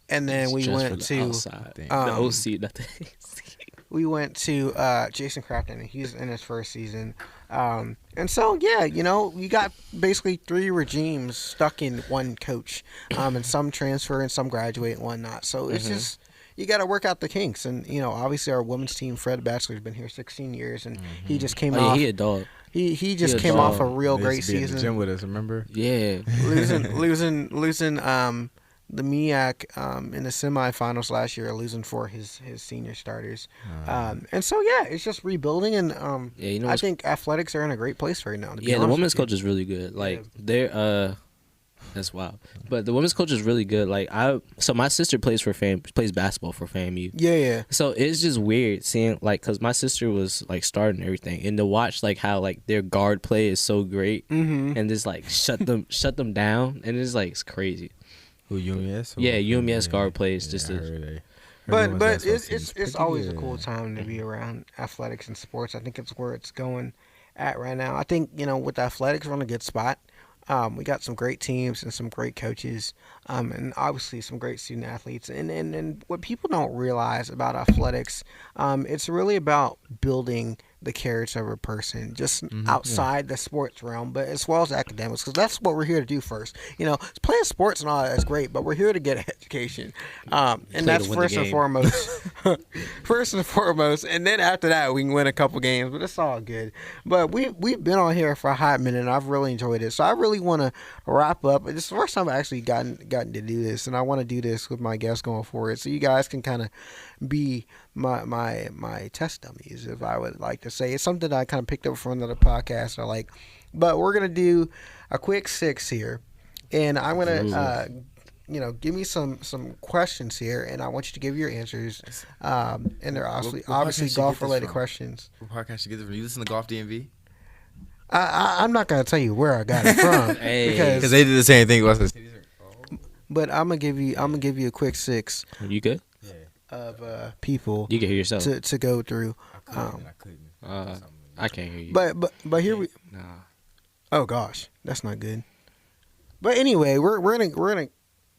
And then we Just for went the to outside. The OC, not the AC. we went to Jason Crafton, and he's in his first season. And so, yeah, you got basically 3 regimes stuck in one coach, and some transfer and some graduate and whatnot. So it's just, you got to work out the kinks. And, obviously our women's team, Fred Batchelor's been here 16 years, and he just came off. He a dog. He just a came dog. off a real They great used to be in the season. gym with us, remember? Yeah. losing the MEAC in the semifinals last year, losing for his senior starters. And so, yeah, it's just rebuilding. And I think athletics are in a great place right now. The women's coach is really good. Like, they're that's wild. But the women's coach is really good. Like, so my sister plays basketball for FAMU. Yeah. So it's just weird seeing, like, because my sister was, like, starting everything. And to watch, like, how, like, their guard play is so great. And just, like, shut them down. And it's, like, it's crazy. Who, UMS? Yeah, UMS guard plays just But it's always a cool time to be around athletics and sports. I think it's where it's going at right now. I think, with athletics, we're in a good spot. We got some great teams and some great coaches, and obviously some great student athletes. And what people don't realize about athletics, it's really about building the character of a person, just outside the sports realm, but as well as academics, because that's what we're here to do first. Playing sports and all that is great, but we're here to get an education, and that's first and foremost. First and foremost, and then after that, we can win a couple games, but it's all good. But we've been on here for a hot minute, and I've really enjoyed it. So I really want to wrap up. It's the first time I've actually gotten to do this, and I want to do this with my guests going forward, so you guys can kind of be my test dummies, if I would like to say. It's something that I kind of picked up from another podcast I like. But we're gonna do a quick 6 here, and I'm gonna give me some questions here, and I want you to give your answers. And they're obviously golf related questions. What podcast you get this from? You listen to Golf DMV? I'm not gonna tell you where I got it from because they did the same thing with us. But I'm gonna give you a quick 6. You good? Of people you can hear yourself to go through. I can't hear you. But here we. Nah. Oh gosh, that's not good. But anyway, we're gonna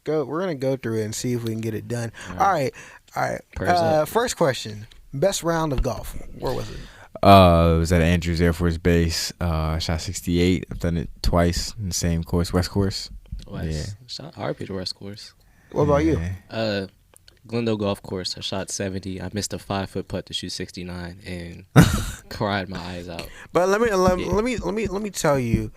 go through it and see if we can get it done. All right. First question: best round of golf. Where was it? It was at Andrews Air Force Base. Shot 68. I've done it twice in the same course, West Course. West. Yeah. Shot RP to West Course. What about you? Glendale Golf Course. I shot 70. I missed a 5-foot putt to shoot 69 and cried my eyes out. But let me tell you,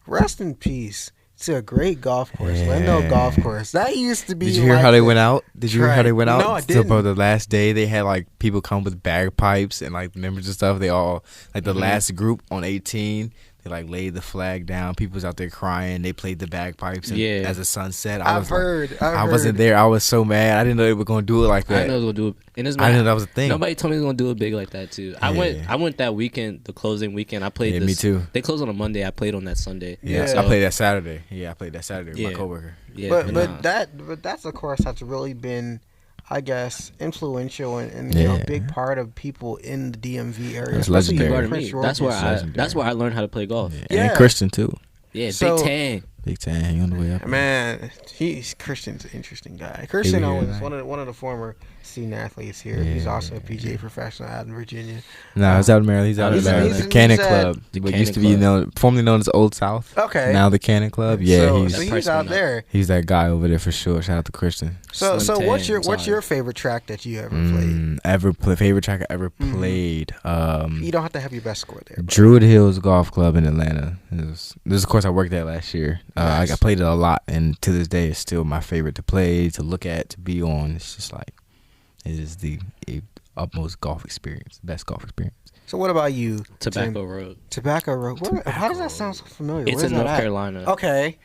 rest in peace. It's a great golf course, Glendale Golf Course. That used to be. Did you hear how they went out? Did you hear how they went out? No, I didn't. So, the last day they had like people come with bagpipes and like members and stuff. They all like the last group on 18. They like laid the flag down. People was out there crying. They played the bagpipes. And as the sun set, I wasn't there. I was so mad. I didn't know they were gonna do it like that. I didn't know they were gonna do it. And I didn't know that was a thing. Nobody told me they were gonna do it big like that too. I went that weekend, the closing weekend. I played. Me too. They closed on a Monday. I played on that Sunday. Yeah, so I played that Saturday. Yeah, I played that Saturday with my coworker. Yeah, but that's a course that's really been, I guess, influential and you know, a big part of people in the DMV area. It's legendary. That's where I learned how to play golf. And Christian too. Yeah, so, Big Tan, he on the way up. Man, Christian's an interesting guy. Christian Owens, one of the former student athletes here. Yeah. He's also a PGA professional out in Virginia. No, he's out in Maryland. He's out in the Cannon Club. What used to be formerly known as Old South. Okay. Now the Cannon Club. Yeah, so he's out there. He's that guy over there for sure. Shout out to Christian. So what's your favorite track that you ever played? Favorite track I ever played. You don't have to have your best score there. Druid Hills Golf Club in Atlanta. This is of course I worked there last year. I played it a lot, and to this day, it's still my favorite to play, to look at, to be on. It's just like it is the utmost golf experience, best golf experience. So what about you? Tobacco Road. Tobacco Road. How does that sound so familiar? It's in North Carolina. Okay.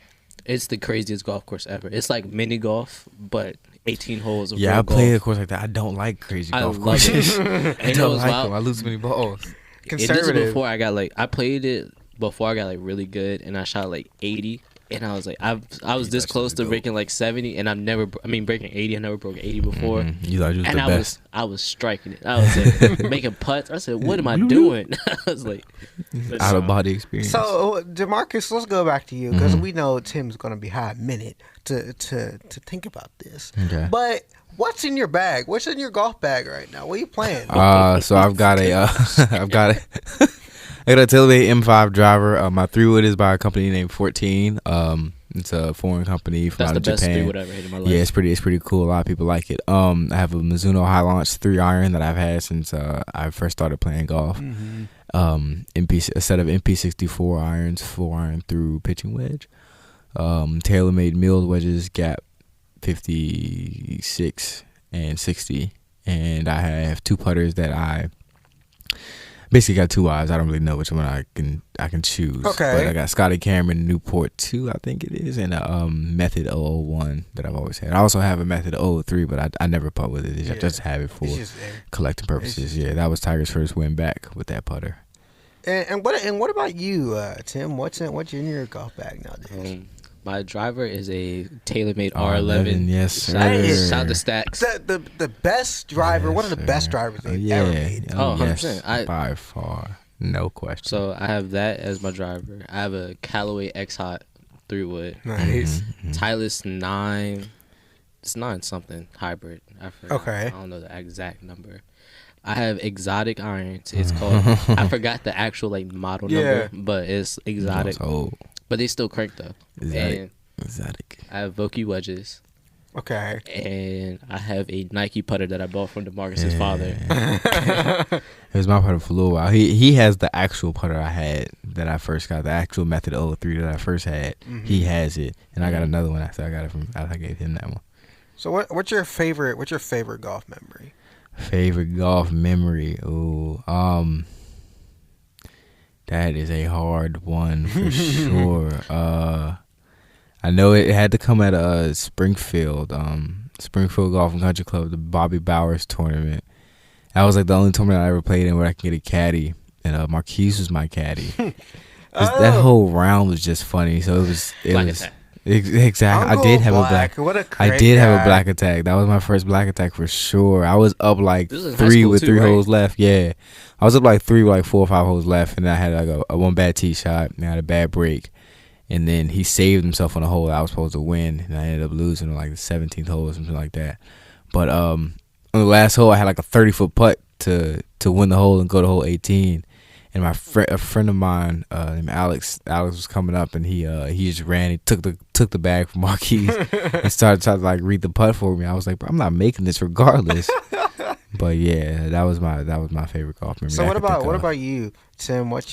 It's the craziest golf course ever. It's like mini golf, but 18 holes of real golf. I played a course like that. I don't like crazy golf courses. I don't like them. I lose too many balls. Conservative. It is before I got I played it before I got really good, and I shot 80. And I was I was this close to breaking 70, and breaking 80. I never broke 80 before. You thought you was and the best. I was striking it. I was making putts. I said, "What am I doing?" I was out of body experience. So, Demarkis, let's go back to you because we know Tim's going to be hot a minute to think about this. Okay. But what's in your bag? What's in your golf bag right now? What are you playing? So I've got I got a Tailgate M5 driver. My 3-wood is by a company named 14. It's a foreign company from out of Japan. That's the best 3-wood I've ever hit in my life. Yeah, it's pretty cool. A lot of people like it. I have a Mizuno High Launch 3-iron that I've had since I first started playing golf. A set of MP64 irons, 4-iron through pitching wedge. TaylorMade milled wedges, Gap 56 and 60, and I have 2 putters that I basically got 2 eyes. I don't really know which one I can choose. Okay. But I got Scotty Cameron Newport 2, I think it is, and a Method 001 that I've always had. I also have a Method 003, but I never putt with it. I just have it for collecting purposes. Yeah, that was Tiger's first win back with that putter. And what about you, Tim? What's in your golf bag nowadays? My driver is a TaylorMade R11. Yes, sir. Shout out to Stacks. The best driver, one of the best drivers they've ever made. 100%. By far. No question. So I have that as my driver. I have a Callaway X-Hot 3-wood. Nice. Titleist 9. It's 9 something hybrid. I forgot. Okay. I don't know the exact number. I have exotic irons. It's called. I forgot the actual model number, but it's exotic. But they still crank though. Exotic. I have Vokey wedges. Okay. And I have a Nike putter that I bought from Demarkis' father. It was my putter for a little while. He has the actual putter I had that I first got, the actual Method 03 that I first had. He has it, and I got another one after I got it I gave him that one. So what's your favorite golf memory? Favorite golf memory? That is a hard one for sure. I know it had to come at Springfield Golf and Country Club, the Bobby Bowers tournament. That was the only tournament I ever played in where I could get a caddy, and Marquise was my caddy. That whole round was just funny. So it was exactly. I did have a black. I did have a black attack. That was my first black attack for sure. I was up 3 with 3 holes left. Yeah, I was up 3 with 4 or 5 holes left, and I had a one bad tee shot, and I had a bad break, and then he saved himself on a hole that I was supposed to win, and I ended up losing on the 17th hole or something like that. But on the last hole, I had a 30-foot putt to win the hole and go to hole 18. and a friend of mine named Alex was coming up, and he just ran. He took the bag from Marquise and started trying to like read the putt for me. I was like, bro, I'm not making this regardless. But yeah, that was my favorite golf memory. So what about you, Tim? What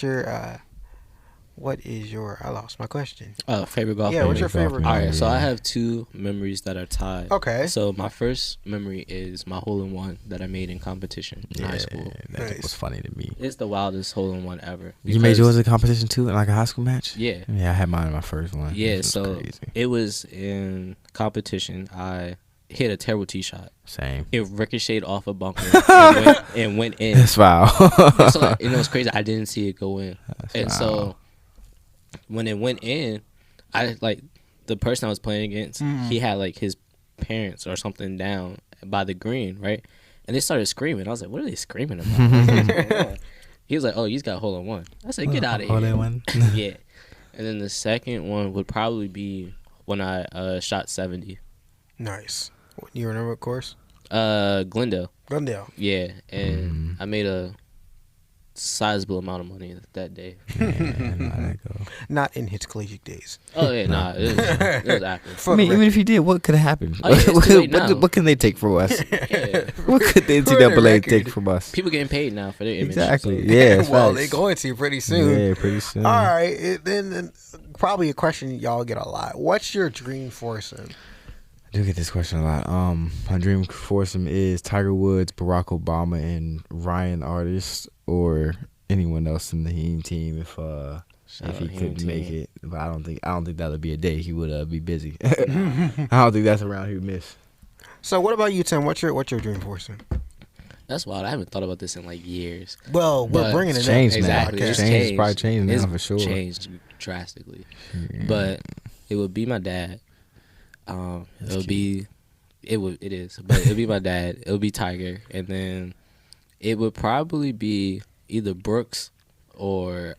is your? I lost my question. Favorite golf. Yeah, what's your favorite? All right, so I have two memories that are tied. Okay. So my first memory is my hole-in-one that I made in competition in high school. That was funny to me. It's the wildest hole-in-one ever. You made yours in competition too, in like a high school match? Yeah. Yeah, I had mine in my first one. Yeah, so it was in competition. I hit a terrible tee shot. Same. It ricocheted off a bunker and went in. That's foul. So like, it was crazy. I didn't see it go in. So when it went in, I like the person I was playing against. He had like his parents or something down by the green, right? And they started screaming. I was like, "What are they screaming about?" He was like, "Oh, he's got hole-in-one." I said, "Get out of here." Hole-in-one. Yeah. And then the second one would probably be when I shot 70. Nice. You remember what course? Glendale. Glendale. Yeah, and I made a sizable amount of money that day. Not in his collegiate days. Oh yeah, nah, it was after. I mean, even if you did, what could have happened? Oh, yeah, it's too late now. What can they take from us? Yeah. What could the NCAA take from us? People getting paid now for their image. Exactly. So. Yeah. Well, they're going to pretty soon. Yeah, pretty soon. All right. Then probably a question y'all get a lot. What's your dream foursome? I do get this question a lot. My dream foursome is Tiger Woods, Barack Obama, and Ryan Artist, or anyone else in the team if he couldn't make it. But I don't think that would be a day he would be busy. I don't think that's around he would miss. So what about you, Tim? What's your dream foursome? That's wild. I haven't thought about this in like years. Well, we're bringing it changed, up. Exactly. Man. It's probably changed now for sure. Changed drastically. But it would be my dad. It would be my dad. It would be Tiger, and then it would probably be either Brooks or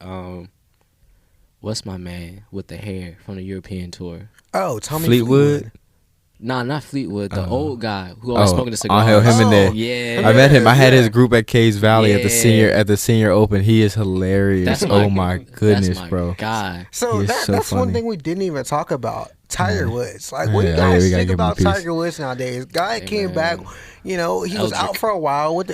what's my man with the hair from the European tour? Oh, Tommy Fleetwood. Nah, not Fleetwood. The old guy who always smoking a cigar. Angel Jimenez. Yeah, I met him. I had his group at Caves Valley at the senior open. He is hilarious. My goodness, bro. God. So that's one thing we didn't even talk about. Tiger Woods. Like, what do you guys think about Tiger Woods nowadays? Guy came back, he was out for a while with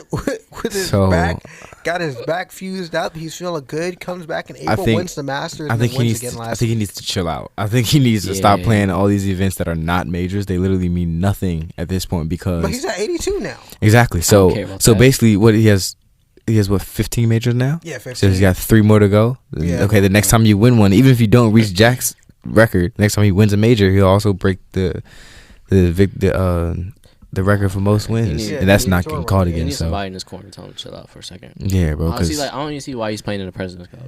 his back, got his back fused up. He's feeling good. Comes back in April, wins the Masters, and wins again last. I think he needs to chill out. I think he needs to stop playing all these events that are not majors. They literally mean nothing at this point because. But he's at 82 now. Exactly. So basically, what he has. He has 15 majors now? Yeah, 15. So he's got 3 more to go. Yeah. Okay, the next time you win one, even if you don't reach Jack's record, next time he wins a major, he'll also break the record for most wins, and that's not getting caught again. He needs so somebody in his corner tell him to chill out for a second. Yeah, bro. Honestly, I don't even see why he's playing in the President's Cup.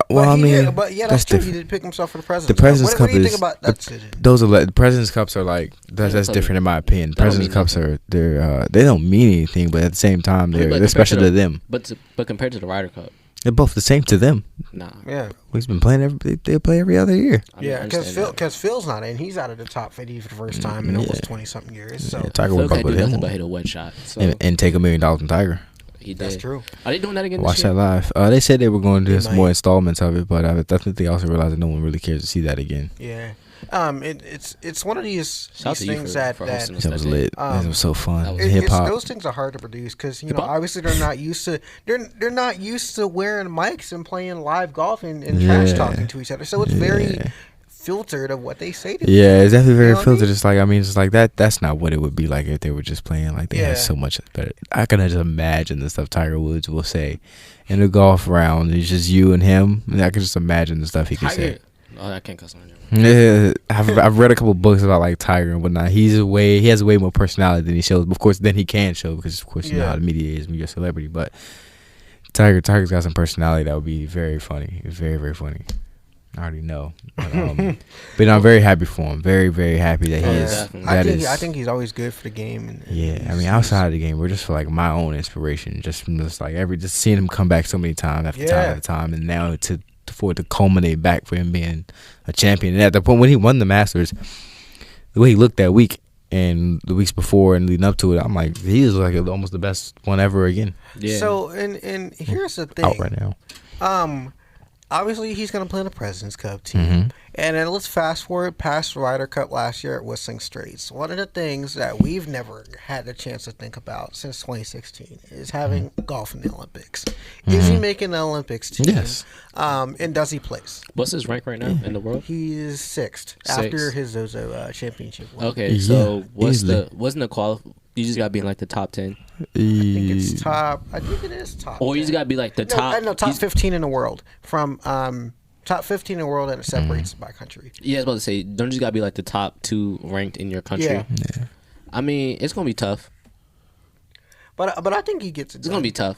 Well, that's true. He did pick himself for the President's Cup. The President's Cup what do you think about that decision? The President's Cups are like that's different in my opinion. President's Cups are they don't mean anything, but at the same time they're special to them. But compared to the Ryder Cup, they're both the same to them. Nah. Yeah. He's been playing they play every other year. Yeah, because Phil's not in. He's out of the top 50 for the first time in almost 20-something years. So Tiger would Phil with him. Nothing but hit a wet shot. So. And take $1 million from Tiger. He did. That's true. Are they doing that again? Watch that live. They said they were going to do some more installments of it, but I definitely also realized that no one really cares to see that again. Yeah. It's one of these things that was lit. It was so fun. Hip hop. Those things are hard to produce because obviously they're not used to not used to wearing mics and playing live golf and trash talking to each other. So it's very filtered of what they say to Yeah, it's definitely very filtered. It's like it's like that's not what it would be like if they were just playing like they had so much better. I can just imagine the stuff Tiger Woods will say in a golf round. It's just you and him. I can just imagine the stuff he could say. Oh, I can't cuss on him. Yeah, I've read a couple books about like Tiger and whatnot. He has way more personality than he shows. Of course, then he can show because of course you know how the media is when you're a celebrity. But Tiger's got some personality that would be very funny. It's very, very funny. I already know, but I'm very happy for him. Very, very happy that he is. I think he's always good for the game. And outside of the game, we're just for like my own inspiration. Just seeing him come back so many times after time, and now for it to culminate back for him being a champion. And at the point when he won the Masters, the way he looked that week and the weeks before and leading up to it, I'm like, he is like almost the best one ever again. Yeah. So and here's the thing. Out right now. Obviously, he's going to play in the President's Cup team. Mm-hmm. And then let's fast forward past the Ryder Cup last year at Whistling Straits. One of the things that we've never had the chance to think about since 2016 is having golf in the Olympics. Is he making the Olympics team? Yes. And does he place? What's his rank right now in the world? He is sixth after his Zozo championship win. Okay, so easily. wasn't the qual? You just gotta be in like the top 10, I think it's top. I think it is top. or you 10. just gotta be like the top. No, top 15 in the world. From top 15 in the world, and it separates by country. Yeah, I was about to say, don't you just gotta be like the top 2 ranked in your country? Yeah. I mean, it's gonna be tough. But I think he gets it. It's gonna be tough.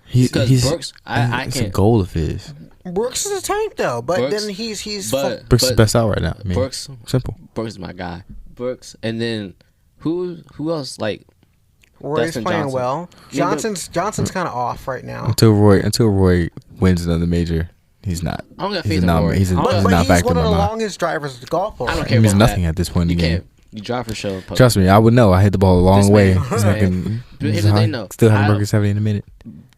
He's Brooks, I it's can't. a goal of his. Brooks is a tank though, but Brooks, then he's Brooks is best out right now. I mean, Brooks, simple. Brooks is my guy. Brooks, and then who else like? Roy's Dustin playing Johnson. well. Yeah, but- Johnson's kind of off right now. Until Roy wins another major, he's not. I don't got He's faith in not. Roy. He's I don't got- But not he's back one in of my the mind. longest drivers to golf ball. I don't right care It means about nothing that. at this point in You the game. can't. You drive for show. Trust me, I would know. I hit the ball a long This way. man- So I can, But here's the thing, though. Still have I a don't- burger 70 in a minute.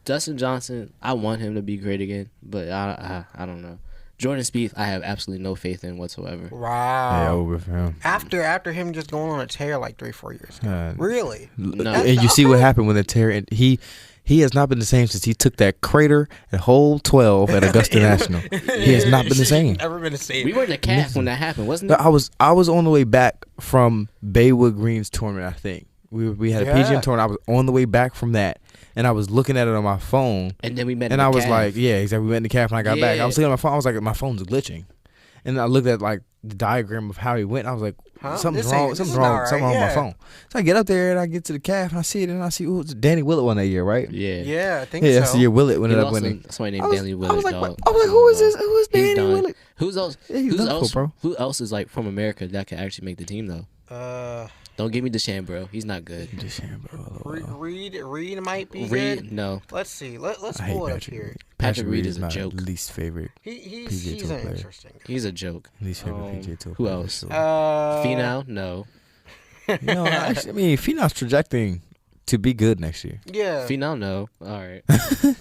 Dustin Johnson, I want him to be great again, but I don't know. Jordan Spieth, I have absolutely no faith in whatsoever. Wow. Yeah, over for him. After him just going on a tear like 3-4 years ago. Really? No. And you see what happened when the tear. And he has not been the same since he took that crater at hole 12 at Augusta National. He has not been the same. Never been the same. We were in the calf when that happened, wasn't No, it? I was on the way back from Baywood Greens tournament. I think we had a PGA tournament. I was on the way back from that, and I was looking at it on my phone. And then we met. And in I the was calf. like, yeah, exactly. We met in the calf when I got back. Yeah. I was looking at my phone. I was like, my phone's glitching. And I looked at like the diagram of how he went. And I was like, something's This wrong. ain't- Something's this is wrong. not Something right, wrong with yeah. my phone. So I get up there and I get to the calf and I see it and I see, ooh, it's Danny Willett won that year, right? yeah. Yeah, I think Yeah, so. that's the year Willett He ended up lost winning. to somebody named I was- Danny I Willett. was like, dog. who is this? Who is He's Danny done. Willett? Who's else? Yeah, he's Who's done cool, else? bro. Who else is like from America that can actually make the team though? Don't give me DeChambeau. He's not good. Reed might be Reed, good. no. Let's see. Let's I hate pull it up Patrick here. Reed. Patrick Reed is a my joke. least favorite. He's PGA Tour an player. interesting guy. He's a joke. Least favorite PGA Tour Who player, else? for sure. Finau, no. Actually, I mean, Finau's trajecting to be good next year. Yeah. Finau, no. All right.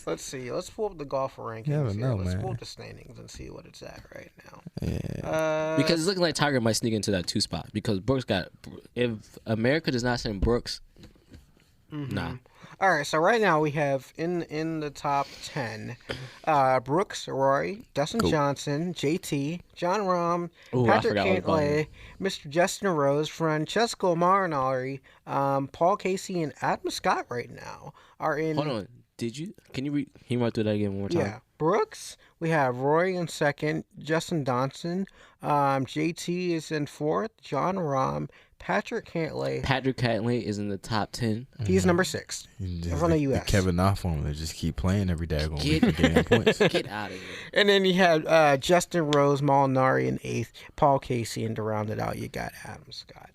Let's see. Let's pull up the golf rankings. never here. know, Let's man. pull up the standings and see what it's at right now. Yeah. Because it's looking like Tiger might sneak into that 2 spot because Brooks got. If America does not send Brooks, nah. All right, so right now we have in the top 10, Brooks, Roy, Dustin Johnson, JT, John Rahm, Ooh, I Patrick forgot all about him. Cantlay, Mr. Justin Rose, Francesco Marinari, Paul Casey, and Adam Scott right now are in. Hold on. Can you run through that again one more time? Yeah, Brooks. We have Roy in second, Justin Donson, JT is in fourth, John Rahm, Patrick Cantlay. Patrick Cantlay is in the top 10. He's number 6. Just from the the US. Kevin Na formula. Just keep playing every day. Gonna Get- keep getting points. Get out of here. And then you had Justin Rose, Molinari in 8th, Paul Casey, and to round it out, you got Adam Scott.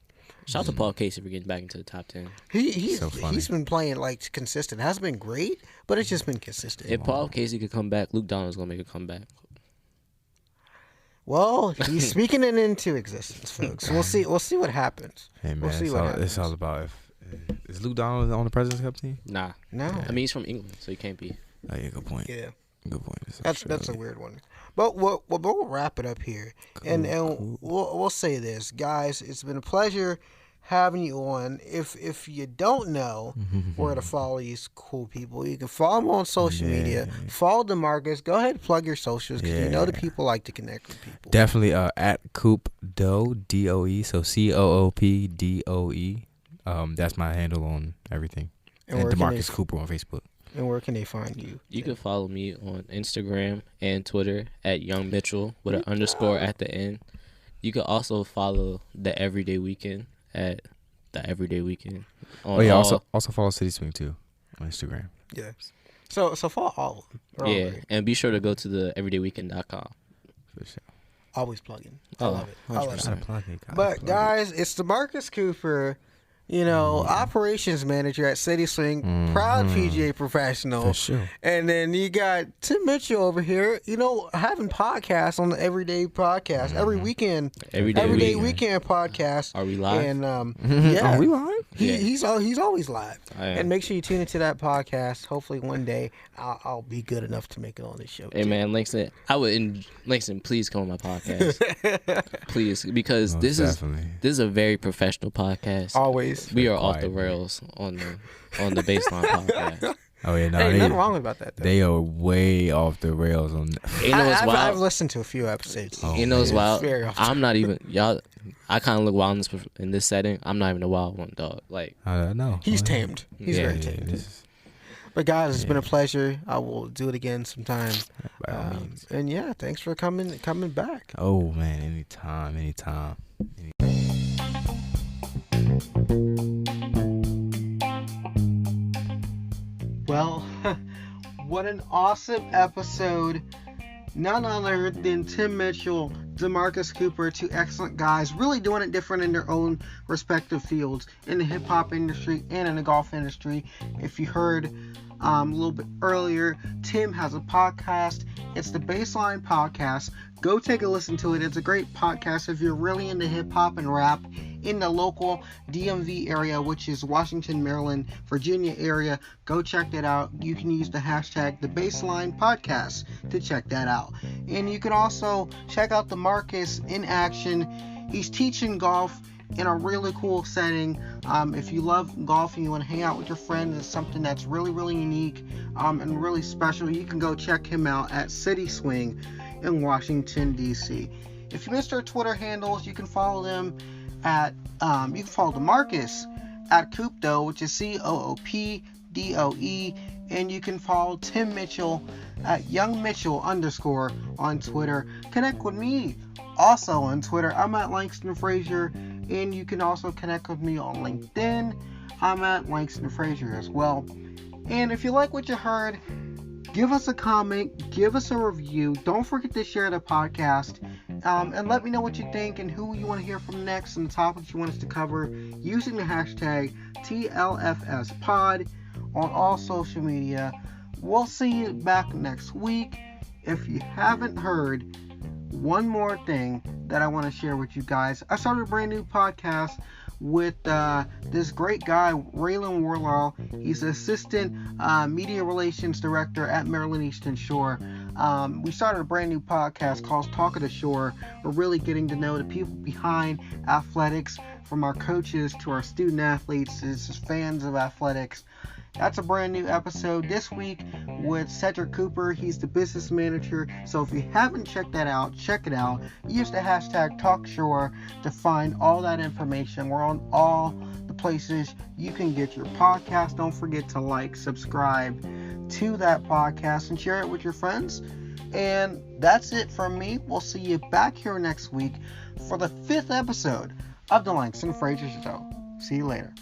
Shout out to Paul Casey for getting back into the top 10. He's So funny. he's been playing like consistent. It hasn't been great, but it's just been consistent. If Paul Casey could come back, Luke Donald's going to make a comeback. Well, he's speaking it into existence, folks. We'll see. We'll see what happens. Hey man, We'll see it's, what all, happens. it's all about if is Luke Donald on the President's Cup team? Nah. No. I mean, he's from England, so he can't be. Oh yeah, good point. Yeah, Good point. It's that's a Australia. weird one. But we'll wrap it up here, and we'll say this, guys. It's been a pleasure having you on. If you don't know where to follow these cool people, you can follow them on social media. Follow Demarkis. Go ahead and plug your socials because you know the people like to connect with people. Definitely at Coop Doe DOE. So COOPDOE. That's my handle on everything. And where can Demarkis they- Cooper on Facebook. And where can they find you? You can follow me on Instagram and Twitter at Young Mitchell with an underscore at the end. You can also follow the Everyday Weekend at the Everyday Weekend. On Oh yeah, all- also follow City Swing too on Instagram. Yeah. So follow all of them. They're all yeah, great. and be sure to go to the everydayweekend.com. For sure. Always plugging. I Oh, love it. I love it. 100%. But guys, it's Demarkis Cooper. operations manager at City Swing, proud PGA professional. For sure. And then you got Tim Mitchell over here, having podcasts on the Everyday Podcast, every weekend. Everyday weekend podcast. Are we live? And Are we live? He's always live. I am. And make sure you tune into that podcast. Hopefully one day I'll be good enough to make it on this show. Hey man, Langston, Langston, please come on my podcast, please, because Most this definitely. is a very professional podcast. Always. We are off the Quiet, rails on the baseline podcast. Oh yeah, no, Hey, nothing wrong about that, though. They are way off the rails on. You know what's I've wild? listened to a few episodes. Oh, You know what's man. wild? Very often. I'm not even y'all. I kind of look wild in this setting. I'm not even a wild one, dog. Like, No. He's Oh, tamed. He's Yeah, very yeah, tamed. this is- But guys, it's been a pleasure. I will do it again sometime. by all means. And yeah, thanks for coming back. Oh man, anytime. Well, what an awesome episode. None other than Tim Mitchell, Demarkis Cooper, two excellent guys, really doing it different in their own respective fields, in the hip-hop industry and in the golf industry. If you heard a little bit earlier, Tim has a podcast. It's the Baseline Podcast. Go take a listen to it. It's a great podcast if you're really into hip-hop and rap in the local DMV area, which is Washington, Maryland, Virginia area. Go check that out. You can use the hashtag the Baseline Podcast to check that out. And you can also check out Demarkis in action. He's teaching golf in a really cool setting. If you love golf and you want to hang out with your friends, it's something that's really, really unique and really special. You can go check him out at City Swing in Washington, D.C. If you missed our Twitter handles, you can follow them at you can follow Demarkis at Coopdoe, which is COOPDOE, and you can follow Tim Mitchell at YoungMitchell_ on Twitter. Connect with me also on Twitter. I'm at Langston Frazier, and you can also connect with me on LinkedIn. I'm at Langston Frazier as well. And if you like what you heard, give us a comment, give us a review. Don't forget to share the podcast. And let me know what you think and who you want to hear from next and the topics you want us to cover using the hashtag TLFSPod on all social media. We'll see you back next week. If you haven't heard, one more thing that I want to share with you guys. I started a brand new podcast with this great guy, Raylan Warlaw. He's the assistant media relations director at Maryland Eastern Shore. We started a brand new podcast called Talk of the Shore. We're really getting to know the people behind athletics, from our coaches to our student athletes, to fans of athletics. That's a brand new episode this week with Cedric Cooper. He's the business manager. So if you haven't checked that out, check it out. Use the hashtag TalkShore to find all that information. We're on all the places you can get your podcast. Don't forget to like, subscribe to that podcast, and share it with your friends. And that's it from me. We'll see you back here next week for the 5th episode of the Langston Frazier Show. See you later.